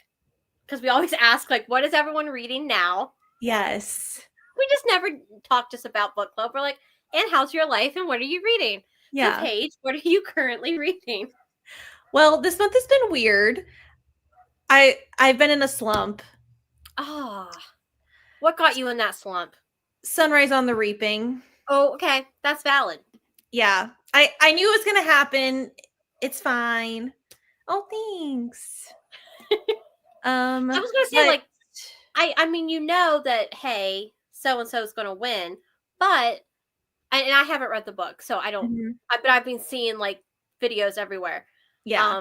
because we always ask, like, what is everyone reading now? Yes. We just never talk just about book club. We're like, and how's your life and what are you reading? Yeah. So, Paige, what are you currently reading? Well, this month has been weird. I've been in a slump. Ah, what got you in that slump? Sunrise on the Reaping. Oh, okay. That's valid. Yeah. I knew it was gonna happen. It's fine. Oh, thanks. I was gonna say, but like, I mean, you know that, hey, so and so is gonna win, but and I haven't read the book, so I don't. Mhm. But I've been seeing like videos everywhere. Yeah.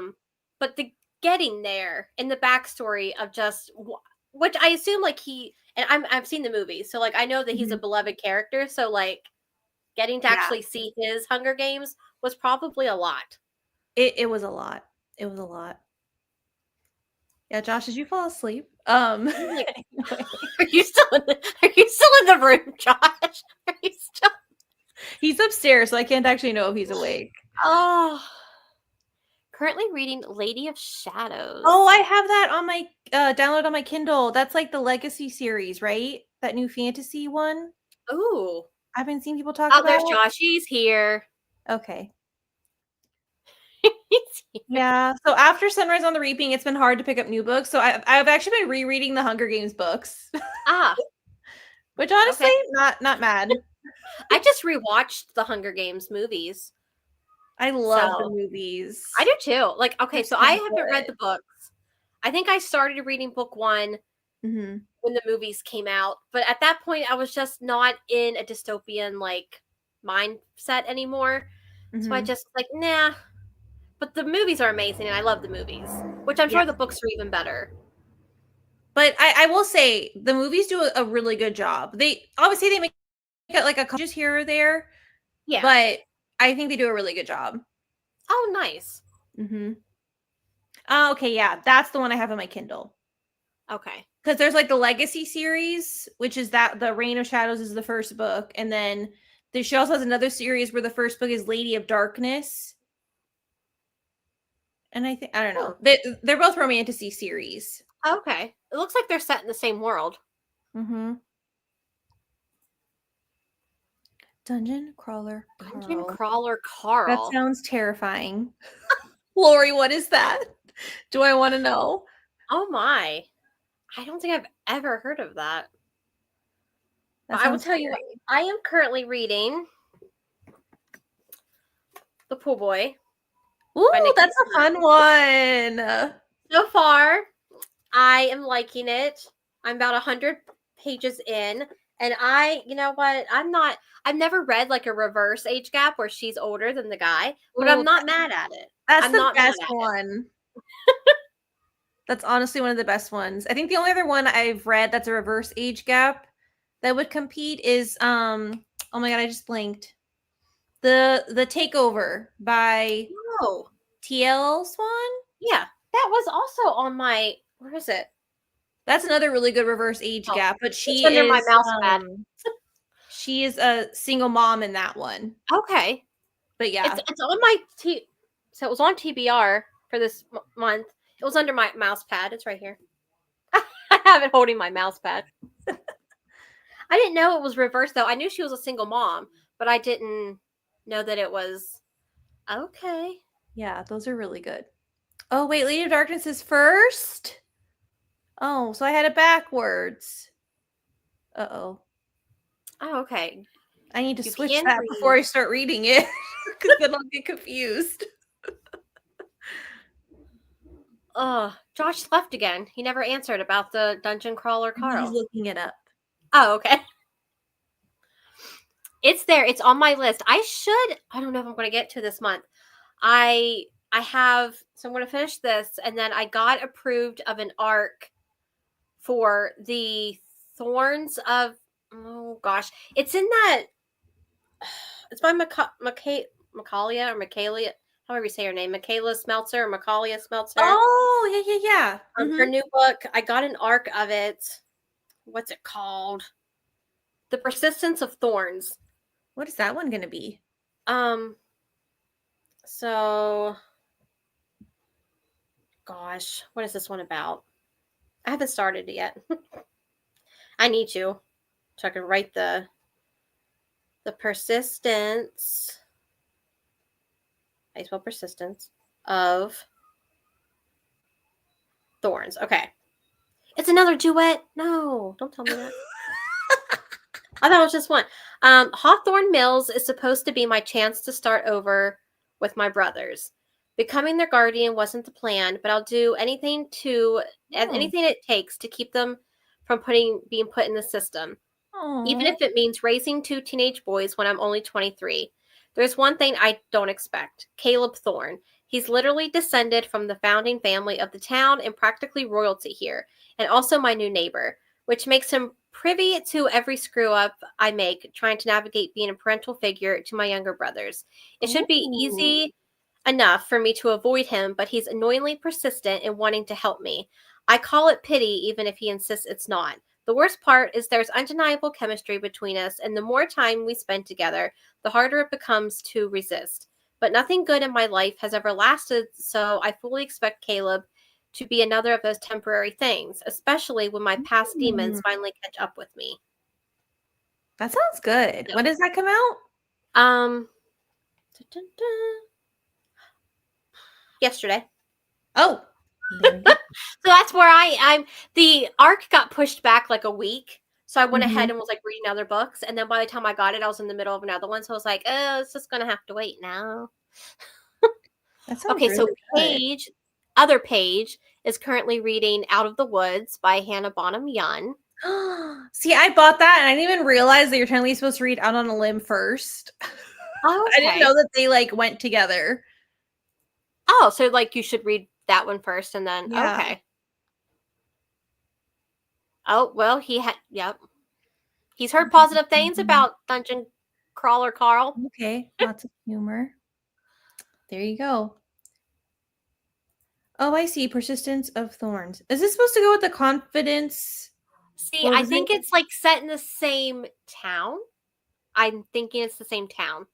But the getting there and the backstory of just which I assume like he and I've seen the movie, so like I know that he's a Mhm. beloved character. So like getting to Yeah. actually see his Hunger Games was probably a lot. It was a lot. It was a lot. Yeah, Josh, did you fall asleep? Like, Anyway. are you still are you still in the room, Josh? Are you still? He's upstairs, so I can't actually know if he's awake. Oh, currently reading Lady of Shadows. Oh, I have that on my download on my Kindle. That's like the Legacy series, right? That new fantasy one. Ooh. I've been seeing people talk Oh, about there's it. Josh. He's here. Okay. He's here. Yeah. So after Sunrise on the Reaping, it's been hard to pick up new books. So I've actually been rereading the Hunger Games books. Ah, Which honestly, okay. not mad. I just rewatched the Hunger Games movies. I love the So movies. I do too. Like, okay, They're so so I haven't read good. the books. I think I started reading book 1 Mm-hmm. when the movies came out. But at that point, I was just not in a dystopian like mindset anymore. So I Mm-hmm. just like, nah. But the movies are amazing, and I love the movies, which I'm Yeah. sure the books are even better. But I will say the movies do a really good job. They obviously they make it like a just here or there, Yeah. but I think they do a really good job. Oh, nice. Mm-hmm. Oh, okay, yeah, that's the one I have on my Kindle. Okay. Because there's like the Legacy series, which is that the Reign of Shadows is the first book, and then she also has another series where the first book is Lady of Darkness, and I think I don't know. They're both romantasy series. Okay. It looks like they're set in the same world. Mm-hmm. Dungeon Crawler Dungeon Carl. Crawler That Carl. sounds terrifying. Lori, what is that? Do I want to know? Oh my. I don't think I've ever heard of that. That But I will sounds tell you, scary. I am currently reading The Pool Boy by Ooh, Nikki that's a fun one. So far, I am liking it. I'm about 100 pages in. And you know what? I've never read like a reverse age gap where she's older than the guy, but Ooh, I'm not mad at it. that's I'm the not mad best at it. one. That's honestly one of the best ones. I think the only other one I've read that's a reverse age gap that would compete is oh my god, I just blinked. The Takeover by Oh, TL Swan. yeah. That was also on my, where is it? That's another really good reverse age Oh, gap, but it's under my mouse pad. she is a single mom in that one. Okay. But yeah. It's on my so it was on TBR for this month. It was under my mouse pad. It's right here. I have it holding my mouse pad. I didn't know it was reversed though. I knew she was a single mom, but I didn't know that it was okay. Yeah, those are really good. Oh, wait, Lady of Darkness is first? Oh, so I had it backwards. Uh-oh. Oh, okay. I need to You switch can that before read. I start reading it because then I'll get confused. Oh, Josh left again. He never answered about the dungeon crawler He's Carl. looking it up. Oh, okay. It's there. It's on my list. I don't know if I'm going to get to this month. I have, so I'm going to finish this, and then I got approved of an arc for the Thorns of, oh gosh, it's in that, it's by Michaelia or Michaelia, however you say her name, Michaela Smeltzer or Michaelia Smeltzer. Oh, yeah. Her new book, I got an arc of it. What's it called? The Persistence of Thorns. What is that one going to be? So, gosh, what is this one about? I haven't started it yet. I need to, so I can write the persistence. I spell persistence of thorns. Okay, it's another duet. No, don't tell me that. I thought it was just one. Hawthorne Mills is supposed to be my chance to start over with my brothers. Becoming their guardian wasn't the plan, but I'll do anything it takes to keep them from being put in the system. Even if it means raising 2 teenage boys when I'm only 23. There's one thing I don't expect. Caleb Thorne. He's literally descended from the founding family of the town and practically royalty here, and also my new neighbor, which makes him privy to every screw up I make trying to navigate being a parental figure to my younger brothers. It should be easy enough for me to avoid him, but he's annoyingly persistent in wanting to help me. I call it pity even if he insists it's not. The worst part is there's undeniable chemistry between us, and the more time we spend together, the harder it becomes to resist. But nothing good in my life has ever lasted, so I fully expect Caleb to be another of those temporary things, especially when my past demons finally catch up with me. That sounds good. So, when does that come out? Yesterday. Oh. So that's where I'm the arc got pushed back like a week. So I went ahead and was like reading other books. And then by the time I got it, I was in the middle of another one. So I was like, oh, it's just going to have to wait now. That sounds Okay, really so good. Paige, other Paige is currently reading Out of the Woods by Hannah Bonham Young. See, I bought that and I didn't even realize that you're technically supposed to read Out on a Limb first. Oh, I didn't know that they like went together. Oh, so like you should read that one first and then okay. Oh, well, yep. He's heard positive things about Dungeon Crawler Carl. Okay, lots of humor. There you go. Oh, I see. Persistence of Thorns. Is this supposed to go with the confidence? See, I think it's like set in the same town. I'm thinking it's the same town.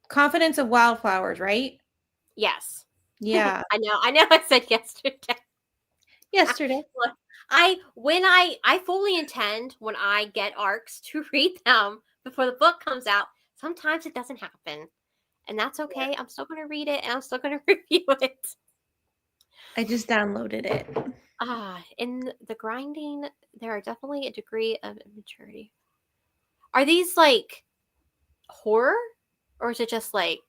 Confidence of Wildflowers, right? Yes. Yeah. I know I said yesterday. Look, I fully intend when I get arcs to read them before the book comes out. Sometimes it doesn't happen. And that's okay. Yeah. I'm still going to read it and I'm still going to review it. I just downloaded it. In the grinding, there are definitely a degree of immaturity. Are these like horror? Or is it just like,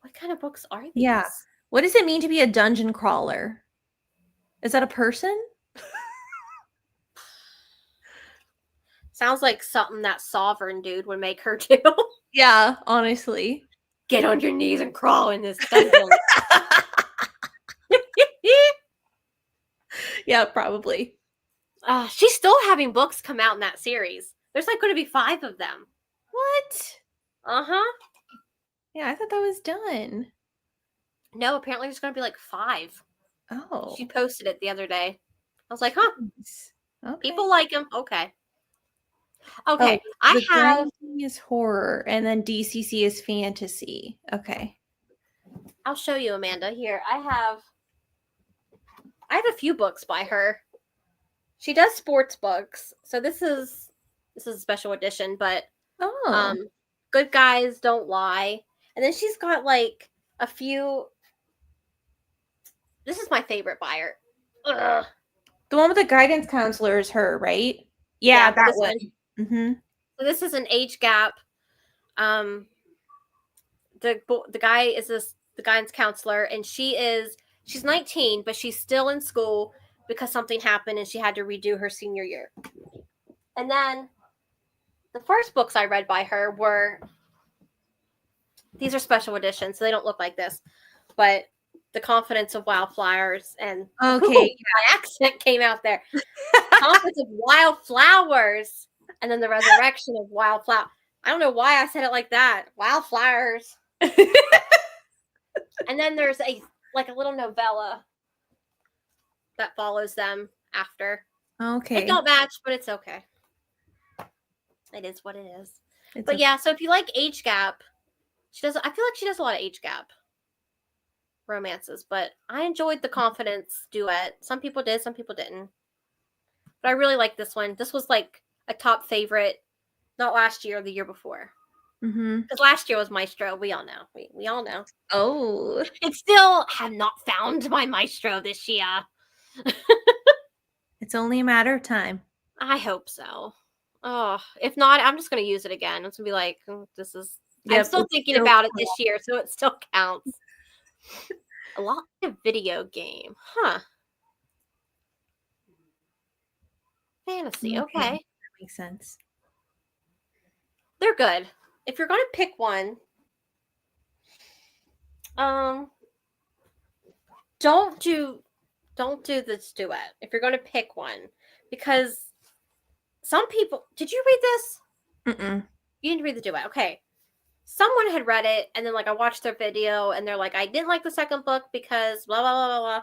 what kind of books are these? Yeah. What does it mean to be a dungeon crawler? Is that a person? Sounds like something that Sovereign dude would make her do. Yeah, honestly. Get on your knees and crawl in this dungeon. Yeah, probably. She's still having books come out in that series. There's like going to be 5 of them. What? Uh-huh. Yeah, I thought that was done. No, apparently there's going to be like 5. Oh. She posted it the other day. I was like, huh. Okay. People like him. Okay. Okay. I have... is horror, and then DCC is fantasy. Okay. I'll show you, Amanda. Here, I have a few books by her. She does sports books. So this is a special edition, but Good Guys Don't Lie. And then she's got like a few. This is my favorite by her. Ugh. The one with the guidance counselor is her, right? Yeah, that one. Mm-hmm. So this is an age gap. The guy is the guidance counselor, and she's 19, but she's still in school because something happened and she had to redo her senior year. And then the first books I read by her were, these are special editions, so they don't look like this, but The Confidence of Wildflowers and my accent came out there. Confidence of Wildflowers, and then The Resurrection of Wildflower. I don't know why I said it like that. Wildflowers. And then there's a little novella that follows them after. Okay. It don't match, but it's okay. It is what it is. But yeah, so if you like age gap, I feel like she does a lot of age gap romances, but I enjoyed the Confidence duet. Some people did, some people didn't. But I really like this one. This was like a top favorite, not last year, the year before. Because last year was Maestro. We all know. We all know. Oh. And still have not found my Maestro this year. It's only a matter of time. I hope so. Oh, if not, I'm just going to use it again. It's going to be like, this is... Yep, I'm still thinking about it this year, so it still counts. A lot of video game. Huh. Fantasy. Okay. That makes sense. They're good. If you're going to pick one, don't do this duet if you're going to pick one, because some people... Did you read this? Mm-mm. You didn't read the duet. Okay. Someone had read it, and then I watched their video, and they're like, I didn't like the second book because blah, blah, blah, blah, blah.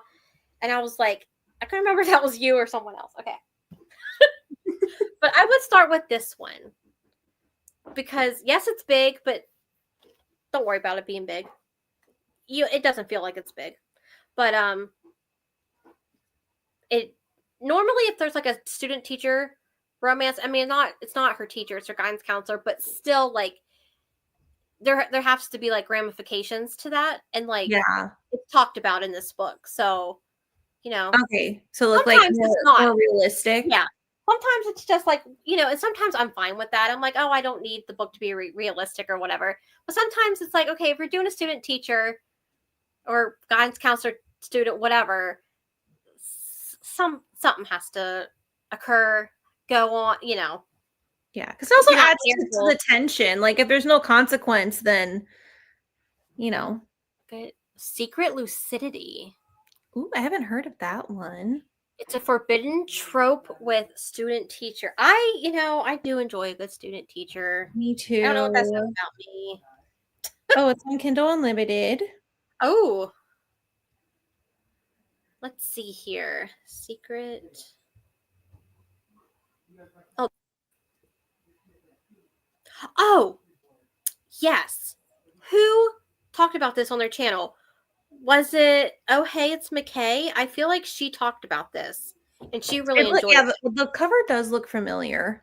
And I was like, I couldn't remember if that was you or someone else. Okay. But I would start with this one. Because, yes, it's big, but don't worry about it being big. It doesn't feel like it's big. But it normally, if there's like a student-teacher romance, I mean, it's not her teacher, it's her guidance counselor, but still, like, there has to be like ramifications to that, and like it's talked about in this book. So, okay, so look like more realistic. Yeah, sometimes it's just like, and sometimes I'm fine with that. I'm like, oh, I don't need the book to be realistic or whatever. But sometimes it's like, okay, if you're doing a student teacher, or guidance counselor, student, whatever, something has to occur, go on, Yeah, because it also you're not adds to the tension. Like, if there's no consequence, then, Good. Secret lucidity. Ooh, I haven't heard of that one. It's a forbidden trope with student teacher. I do enjoy a good student teacher. Me too. I don't know what that says about me. Oh, it's on Kindle Unlimited. Oh. Let's see here. Secret. Oh. Yes. Who talked about this on their channel? Was it, oh, hey, it's McKay? I feel like she talked about this. And she really enjoyed it. Yeah, the cover does look familiar.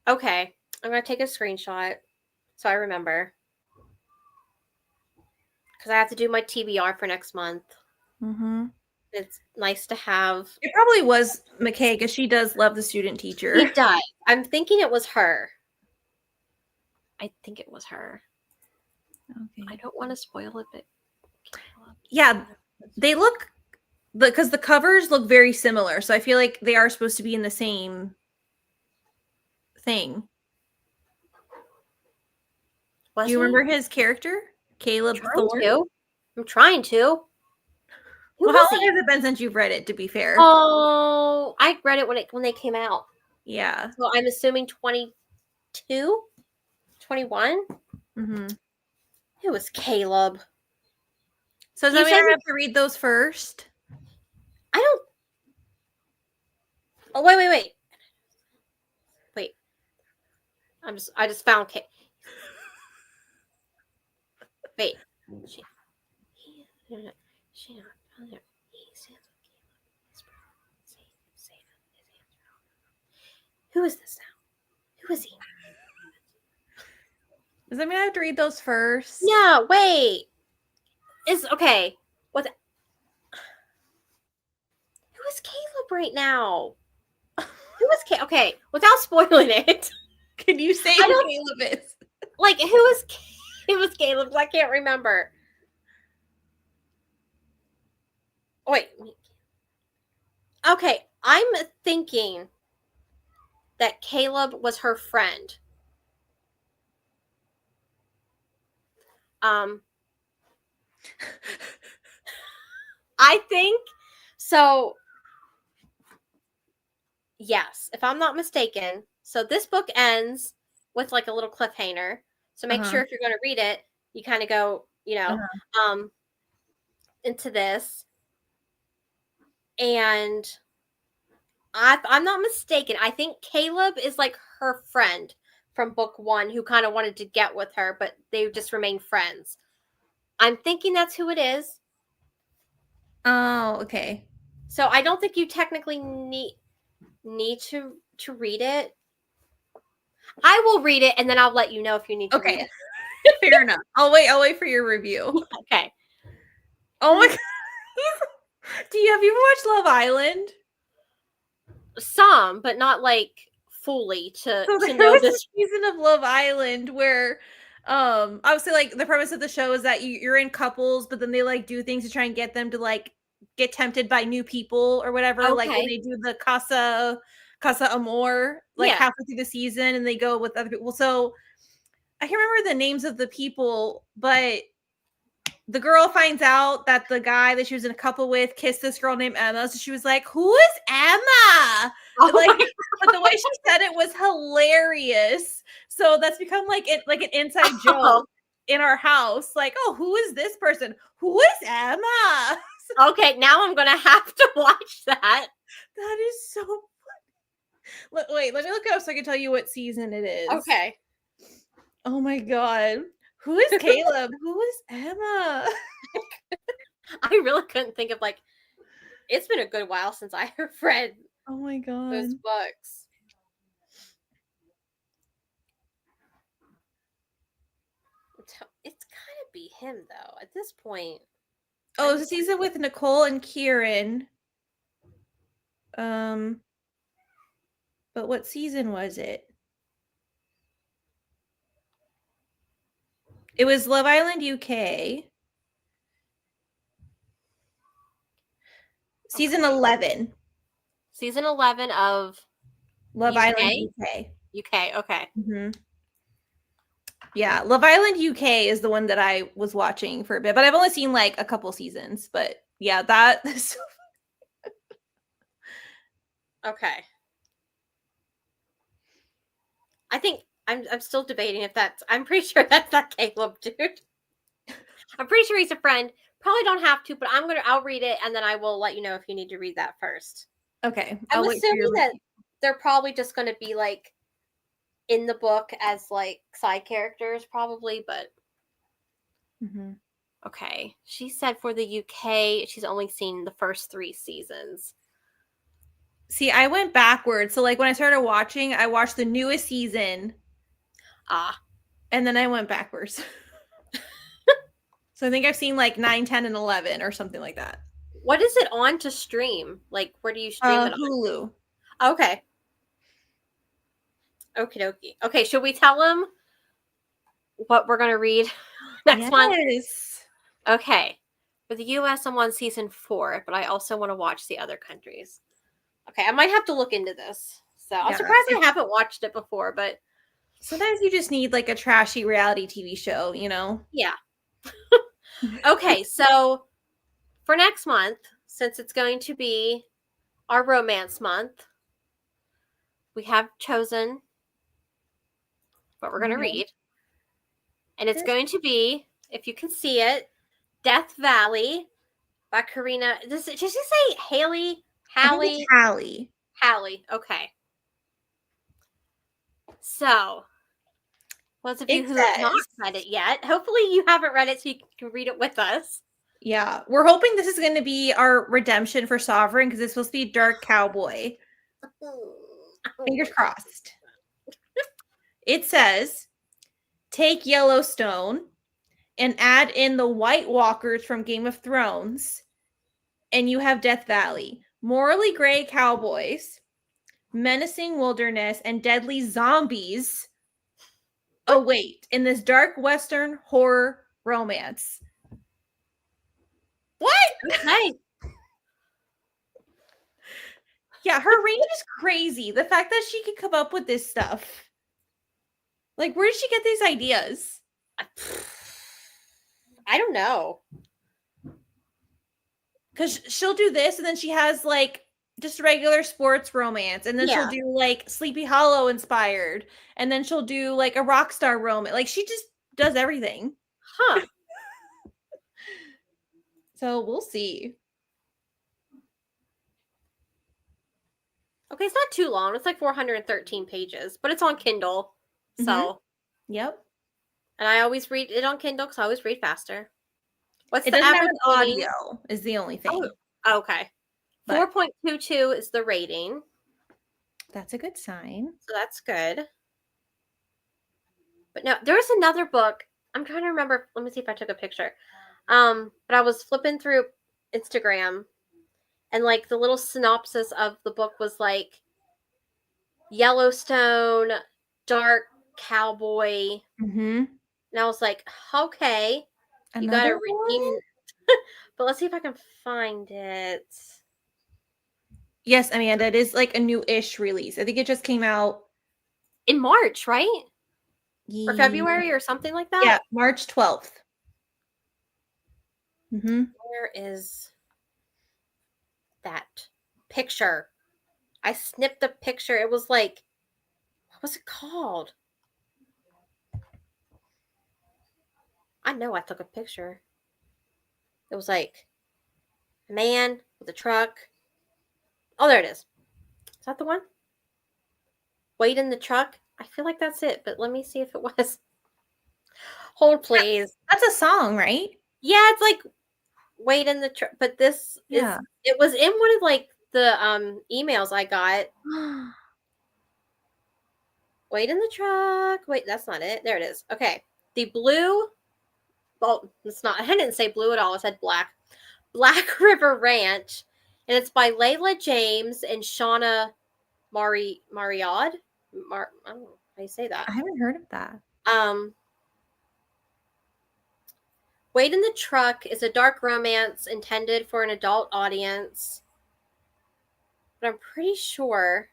Okay. I'm going to take a screenshot so I remember. Because I have to do my TBR for next month. Mm-hmm. It's nice to have. It probably was McKay because she does love the student teacher. She does. I'm thinking it was her. I think it was her. Okay. I don't want to spoil it, but yeah, they look, because the covers look very similar, so I feel like they are supposed to be in the same thing. Do you remember his character, Caleb Thorne? I'm trying to. Well, how long has it been since you've read it, to be fair? Oh, I read it when they came out. Yeah. So I'm assuming 22, 21. Mm-hmm. It was Caleb. So does that mean I have to read those first? I don't. Oh, wait. Wait. I just found Wait. Who is this now? Who is he? Does that mean I have to read those first? No, wait. Okay. What? Who is Caleb right now? Who is Caleb? Okay, without spoiling it, can you say who Caleb is? Like, who is? It was Caleb. I can't remember. Wait. Okay, I'm thinking that Caleb was her friend. I think so. Yes, if I'm not mistaken. So this book ends with like a little cliffhanger. So make sure if you're going to read it, you kind of go, into this. And if I'm not mistaken, I think Caleb is like her friend from book 1 who kind of wanted to get with her, but they just remain friends. I'm thinking that's who it is. Oh, okay. So I don't think you technically need to read it. I will read it and then I'll let you know if you need to read it. Fair enough. I'll wait for your review. Okay. Oh my god. Have you ever watched Love Island? Some, but not like fully to know this season of Love Island where obviously like the premise of the show is that you're in couples, but then they like do things to try and get them to like get tempted by new people or whatever. Okay. Like when they do the Casa Amor, like halfway through the season, and they go with other people. So I can't remember the names of the people, but the girl finds out that the guy that she was in a couple with kissed this girl named Emma. So she was like, "Who is Emma?" Oh, but the way she said it was hilarious. So that's become like an inside joke in our house. Like, "Oh, who is this person? Who is Emma?" Okay, now I'm gonna have to watch that. That is so funny. Wait, let me look it up so I can tell you what season it is. Okay. Oh my god. Who is Caleb? Who is Emma? I really couldn't think of it's been a good while since I have read my god those books. It's gotta be him though at this point. Oh, it's a season with Nicole and Kieran. But what season was it? It was Love Island UK. Season 11. Season 11 of Love UK? Island UK. UK, okay. Mm-hmm. Yeah, Love Island UK is the one that I was watching for a bit, but I've only seen like a couple seasons. But yeah, that is so Okay. I think I'm still debating if that's. I'm pretty sure that's not Caleb, dude. I'm pretty sure he's a friend. Probably don't have to, but I'll read it and then I will let you know if you need to read that first. okay. I'm I'll wait for your assuming that they're probably just going to be like in the book as like side characters, probably, but mm-hmm. okay. She said for the UK, she's only seen the first 3 seasons. See, I went backwards. So like when I started watching, I watched the newest season. And then I went backwards. So I think I've seen like 9, 10, and 11 or something like that. What is it on to stream? Like, where do you stream it on? Hulu. Okay. Okie dokie. Okay, should we tell them what we're going to read next month? Okay. For the US, I'm on season 4, but I also want to watch the other countries. Okay, I might have to look into this. So I'm surprised I haven't watched it before, but sometimes you just need like a trashy reality TV show, you know? Yeah. Okay, so for next month, since it's going to be our romance month, we have chosen what we're going to read. And it's going to be, if you can see it, Death Valley by Karina. Did she say Haley? Hallie? Hallie. Hallie. Okay. So, those of you who have not read it yet, hopefully you haven't read it so you can read it with us. Yeah. We're hoping this is going to be our redemption for Sovereign because it's supposed to be Dark Cowboy. Fingers crossed. It says, take Yellowstone and add in the White Walkers from Game of Thrones, and you have Death Valley. Morally gray cowboys, menacing wilderness, and deadly zombies await in this dark Western horror romance. What? Okay. Yeah, her range is crazy. The fact that she could come up with this stuff. Like, where did she get these ideas? I don't know. Because she'll do this, and then she has, like, just regular sports romance. And then she'll do, like, Sleepy Hollow inspired. And then she'll do, like, a rock star romance. Like, she just does everything. Huh. So, we'll see. Okay, it's not too long. It's like 413 pages, but it's on Kindle. So. Yep. And I always read it on Kindle because I always read faster. What's it the doesn't average have rating? audio is the only thing. Oh, okay. 4.22 is the rating. That's a good sign. So that's good. But no, there was another book. I'm trying to remember. Let me see if I took a picture. But I was flipping through Instagram, and like the little synopsis of the book was like Yellowstone, dark cowboy. Mm-hmm. And I was like, okay, you gotta redeem. But let's see if I can find it. Yes, Amanda, it is like a new-ish release. I think it just came out in March, right? Or February or something like that? Yeah, March 12th. Mm-hmm. Where is that picture? I snipped the picture. It was like, what was it called? I know I took a picture. It was like a man with a truck. Oh, there it is. Is that the one? Wait in the truck? I feel like that's it, but let me see if it was. Hold, please. That's a song, right? Yeah, it's like wait in the truck. But this is, it was in one of like the emails I got. Wait in the truck. Wait, that's not it. There it is. Okay. The blue. Well, it's not. I didn't say blue at all. I said black. Black River Ranch. And it's by Layla James and Shauna Mariad. I don't know how you say that. I haven't heard of that. Wait in the Truck is a dark romance intended for an adult audience. but I'm pretty sure.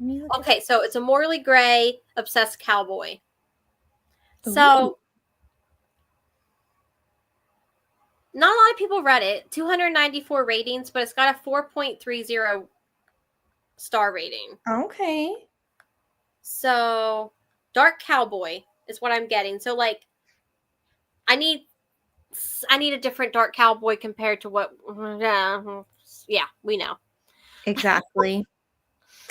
Let me look Okay, so it's a morally gray, obsessed cowboy. Ooh. So not a lot of people read it. 294 ratings, but it's got a 4.30 star rating. Okay. So dark cowboy is what I'm getting. So like, I need a different dark cowboy compared to what. Yeah, we know. Exactly.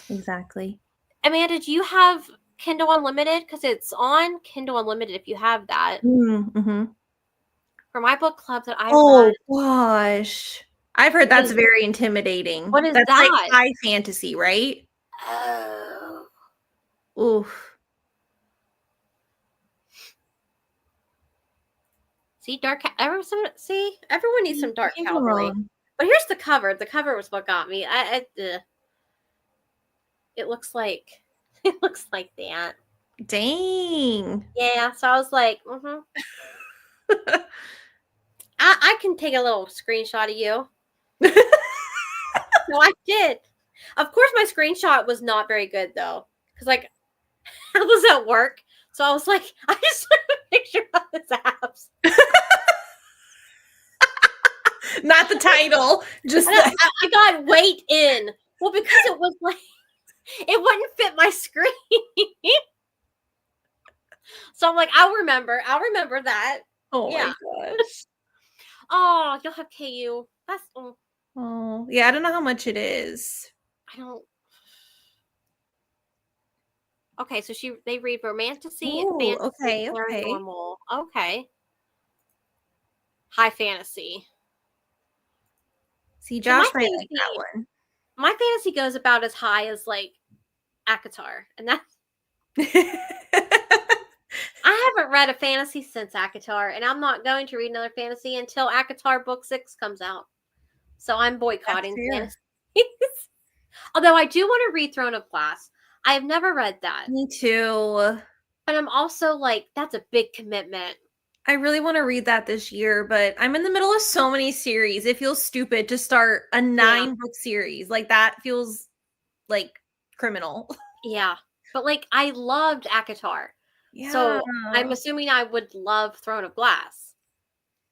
Exactly. Amanda, do you have Kindle Unlimited? Because it's on Kindle Unlimited if you have that. Mm-hmm. For my book club that I Oh run. gosh. I've heard that's very intimidating. What is That's like that? high fantasy, right? Oh. Oof. See, everyone needs some dark Can't go cowboy. wrong. But here's the cover. The cover was what got me. It looks like that. Dang. Yeah, so I was like, I can take a little screenshot of you. No, I did. Of course, my screenshot was not very good though, because like I was at work, so I was like, I just took a picture of his abs. Not the title, just And the I got weight in. Well, because it was like it wouldn't fit my screen. So I'm like, I'll remember that. Oh Yeah. my gosh. Oh, you'll have KU. That's Oh, yeah, I don't know how much it is. I don't. Okay, so they read romantasy, Oh, fantasy, okay, okay. paranormal. Okay. High fantasy. See, So Josh might like that one. my fantasy goes about as high as like ACOTAR, and that I haven't read a fantasy since ACOTAR, and I'm not going to read another fantasy until ACOTAR book 6 comes out. So I'm boycotting fantasy. Although I do want to read Throne of Glass. I have never read that. Me too. But I'm also like, that's a big commitment. I really want to read that this year, but I'm in the middle of so many series. It feels stupid to start a 9-book series. Like that feels like criminal. Yeah. But like I loved ACOTAR. Yeah. So I'm assuming I would love Throne of Glass.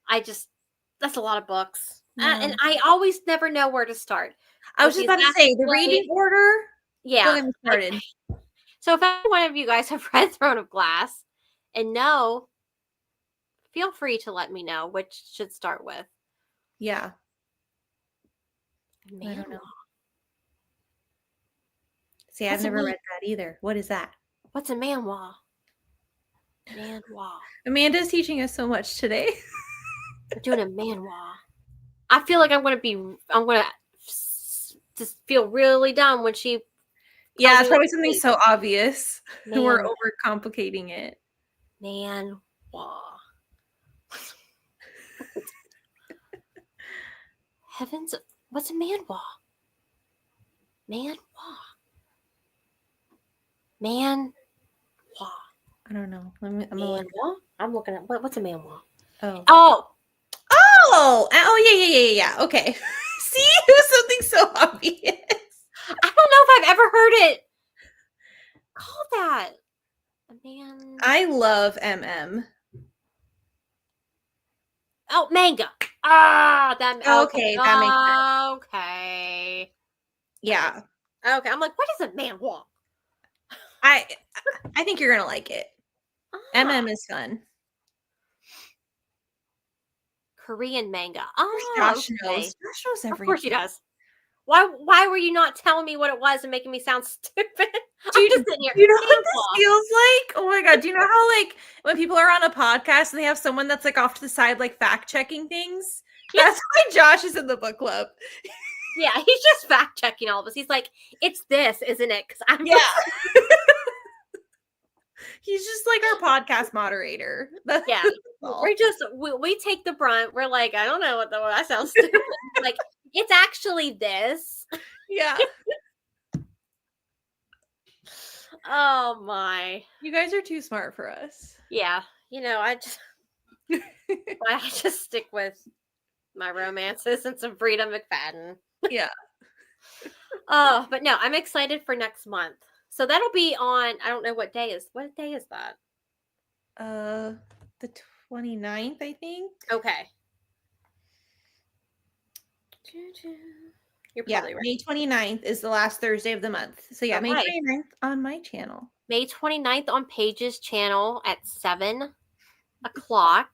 That's a lot of books. Yeah. And I always never know where to start. I was just about to say the reading order. Yeah. Don't get me started. So if any one of you guys have read Throne of Glass and know, feel free to let me know which should start with. Yeah. I don't know. See, I've never read that either. What is that? What's a manhwa? Manhwa. Amanda's teaching us so much today. We're doing a manhwa. I feel like I'm gonna just feel really dumb when she. Yeah, it's probably something so obvious. Man. We're overcomplicating it. Manhwa. Heavens, what's a manhwa? Manhwa. I don't know. Manhwa? I'm looking at what's a manhwa? Oh, yeah. Okay. See, it was something so obvious. I don't know if I've ever heard it called that. I love MM. Oh, manga. Ah, that okay. That makes sense. Okay. Yeah. Okay. I'm like, what is a manhwa? I think you're gonna like it. MM is fun. Korean manga. Oh, Josh knows. Josh knows everything. Of course he does. Why were you not telling me what it was and making me sound stupid? Do you know what this feels like? Oh my god! Do you know how like when people are on a podcast and they have someone that's like off to the side, like fact checking things? That's why Josh is in the book club. Yeah, he's just fact checking all of us. He's like, "It's this, isn't it?" Because I'm He's just like our podcast moderator. Yeah, we take the brunt. We're like, I don't know what I sound stupid. Like, it's actually this. Yeah. Oh my! You guys are too smart for us. Yeah, I just stick with my romances and some Frieda McFadden. Yeah. But no, I'm excited for next month. So that'll be on, I don't know what day is that? The 29th, I think. Okay. You're Yeah, probably right. May 29th is the last Thursday of the month. So yeah, May Okay. 29th on my channel. May 29th on Paige's channel at 7 o'clock.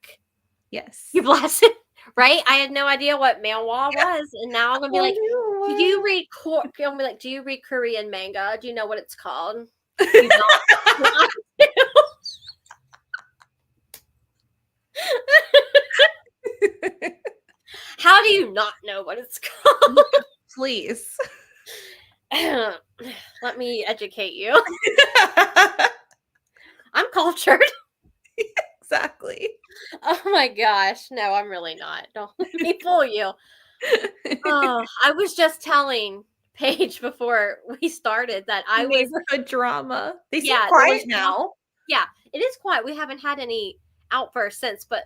Yes. You blasted, right? I had no idea what manhwa was, and now I'm gonna be like, do you read? I'm gonna be like, do you read Korean manga? Do you know what it's called? You don't. How do you not know what it's called? Please. Let me educate you. I'm cultured. Exactly. Oh my gosh. No, I'm really not. Don't let me fool you. Oh, I was just telling Paige before we started that I was Neighborhood drama. They seem there quiet was now. yeah, it is quiet. We haven't had any outbursts since, but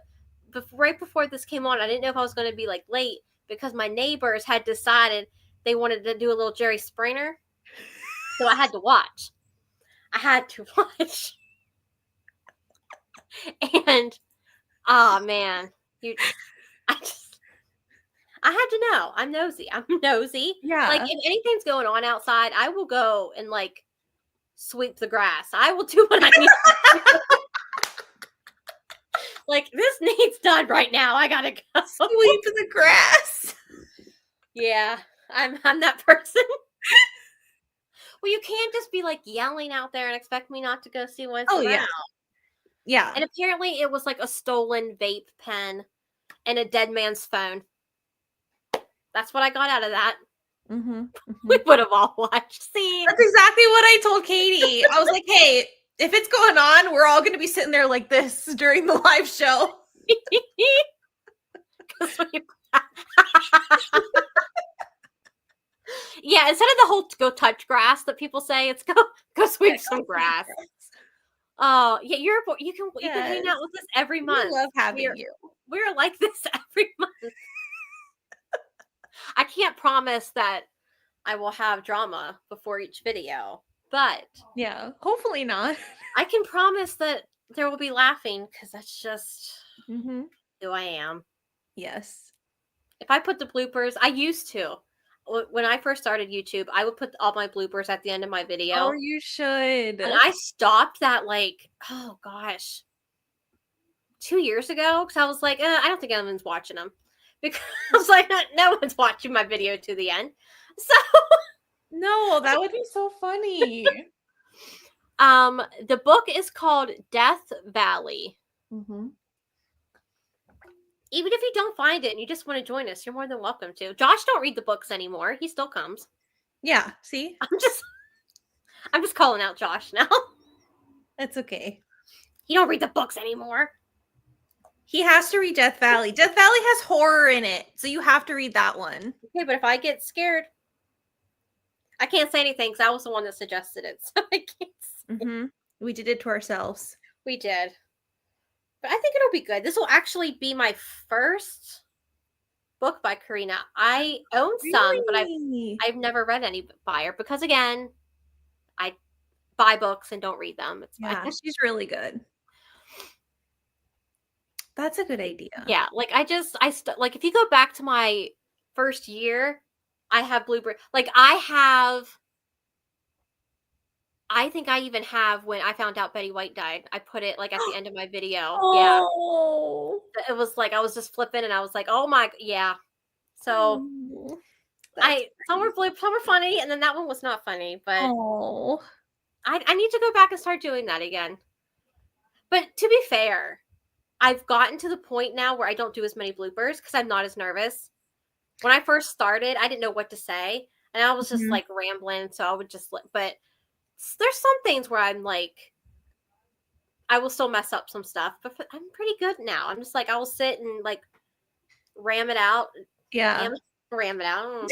right before this came on, I didn't know if I was going to be like late because my neighbors had decided they wanted to do a little Jerry Springer, so I had to watch. And oh man, I had to know. I'm nosy. Yeah. Like if anything's going on outside, I will go and like sweep the grass. I will do what I need to do. Like this needs done right now. I gotta go. Sweep the grass. Yeah, I'm that person. Well, you can't just be like yelling out there and expect me not to go see what's around. Yeah. Yeah. And apparently it was like a stolen vape pen and a dead man's phone. That's what I got out of that. Mm-hmm. We would have all watched. See, that's exactly what I told Katie. I was like, hey, if it's going on, we're all going to be sitting there like this during the live show. Yeah, instead of the whole go touch grass that people say, it's go sweep some grass. Oh, yeah, you can hang out with us every month. We love having you. We're like this every month. I can't promise that I will have drama before each video, but yeah, hopefully not. I can promise that there will be laughing because that's just who I am. Yes. If I put the bloopers, I used to. When I first started YouTube, I would put all my bloopers at the end of my video. Oh, you should. And I stopped that like, oh gosh, 2 years ago because I was like, I don't think anyone's watching them. Because I was like, no one's watching my video to the end. So no, that would be so funny. The book is called Death Valley. Even if you don't find it and you just want to join us, you're more than welcome to. Josh don't read the books anymore. He still comes. Yeah, see? I'm just calling out Josh now. That's okay. He don't read the books anymore. He has to read Death Valley. Death Valley has horror in it, so you have to read that one. Okay, but if I get scared, I can't say anything because I was the one that suggested it, so I can't. We did it to ourselves. We did. But I think it'll be good. This will actually be my first book by Karina. I own some, but I've never read any by her because, again, I buy books and don't read them. It's fine. She's really good. That's a good idea. Yeah, like like if you go back to my first year, I have Blueberry. Like I think I even have when I found out Betty White died. I put it like at the end of my video. Oh. Yeah. It was like I was just flipping and I was like, oh my, yeah. So some were funny, and then that one was not funny, but I need to go back and start doing that again. But to be fair, I've gotten to the point now where I don't do as many bloopers because I'm not as nervous. When I first started, I didn't know what to say, and I was just like rambling, so I would just but there's some things where I'm like, I will still mess up some stuff, but I'm pretty good now. I'm just like, I will sit and like ram it out. Yeah. Ram it out.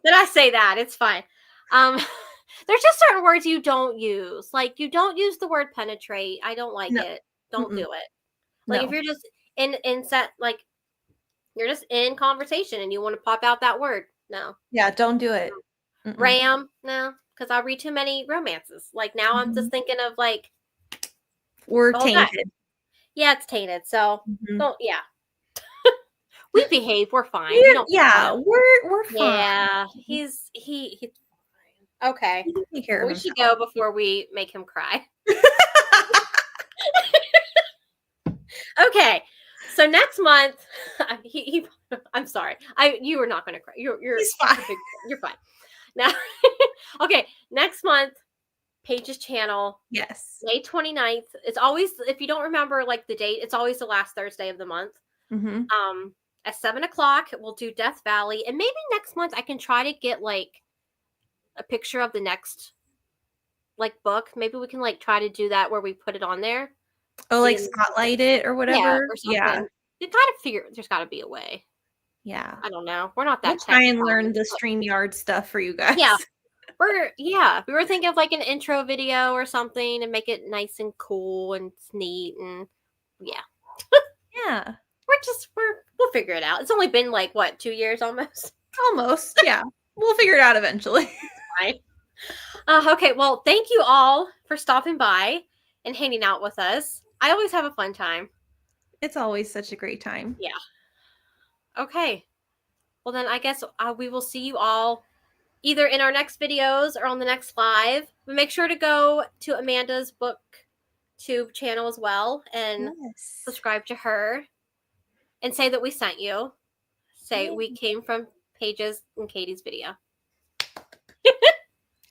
Did I say that? It's fine. There's just certain words you don't use. Like you don't use the word penetrate. I don't like it. Don't do it. Like if you're just in set, like you're just in conversation and you want to pop out that word. No. Yeah, don't do it. Ram, no, because I'll read too many romances. Like now, I'm just thinking of like We're oh god, tainted. yeah, it's tainted. So don't. Yeah, we behave. We're fine. We We're, don't. yeah, we're fine. Yeah, he's okay. He can take care of We should himself. go before we make him cry. Okay, so next month, I'm sorry. You are not going to cry. He's fine. You're fine. Now, okay, next month, Paige's channel. Yes. May 29th. It's always, if you don't remember like the date, it's always the last Thursday of the month. At 7:00, we'll do Death Valley, and maybe next month I can try to get like a picture of the next like book. Maybe we can like try to do that where we put it on there. Oh, like spotlight it or whatever. Yeah, or something. Yeah. You gotta figure. There's got to be a way. Yeah. I don't know. We're not that. We'll try and learn the StreamYard stuff for you guys. Yeah. We were thinking of like an intro video or something and make it nice and cool and neat and yeah. Yeah. We'll figure it out. It's only been like what, 2 years almost? Almost. Yeah. We'll figure it out eventually. Fine. Okay, well, thank you all for stopping by and hanging out with us. I always have a fun time. It's always such a great time. Yeah. Okay. Well, then I guess we will see you all either in our next videos or on the next live. But make sure to go to Amanda's BookTube channel as well and subscribe to her and say that we sent you. Say we came from Paige's and Katie's video.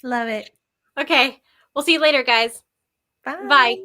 Love it. Okay. We'll see you later, guys. Bye. Bye.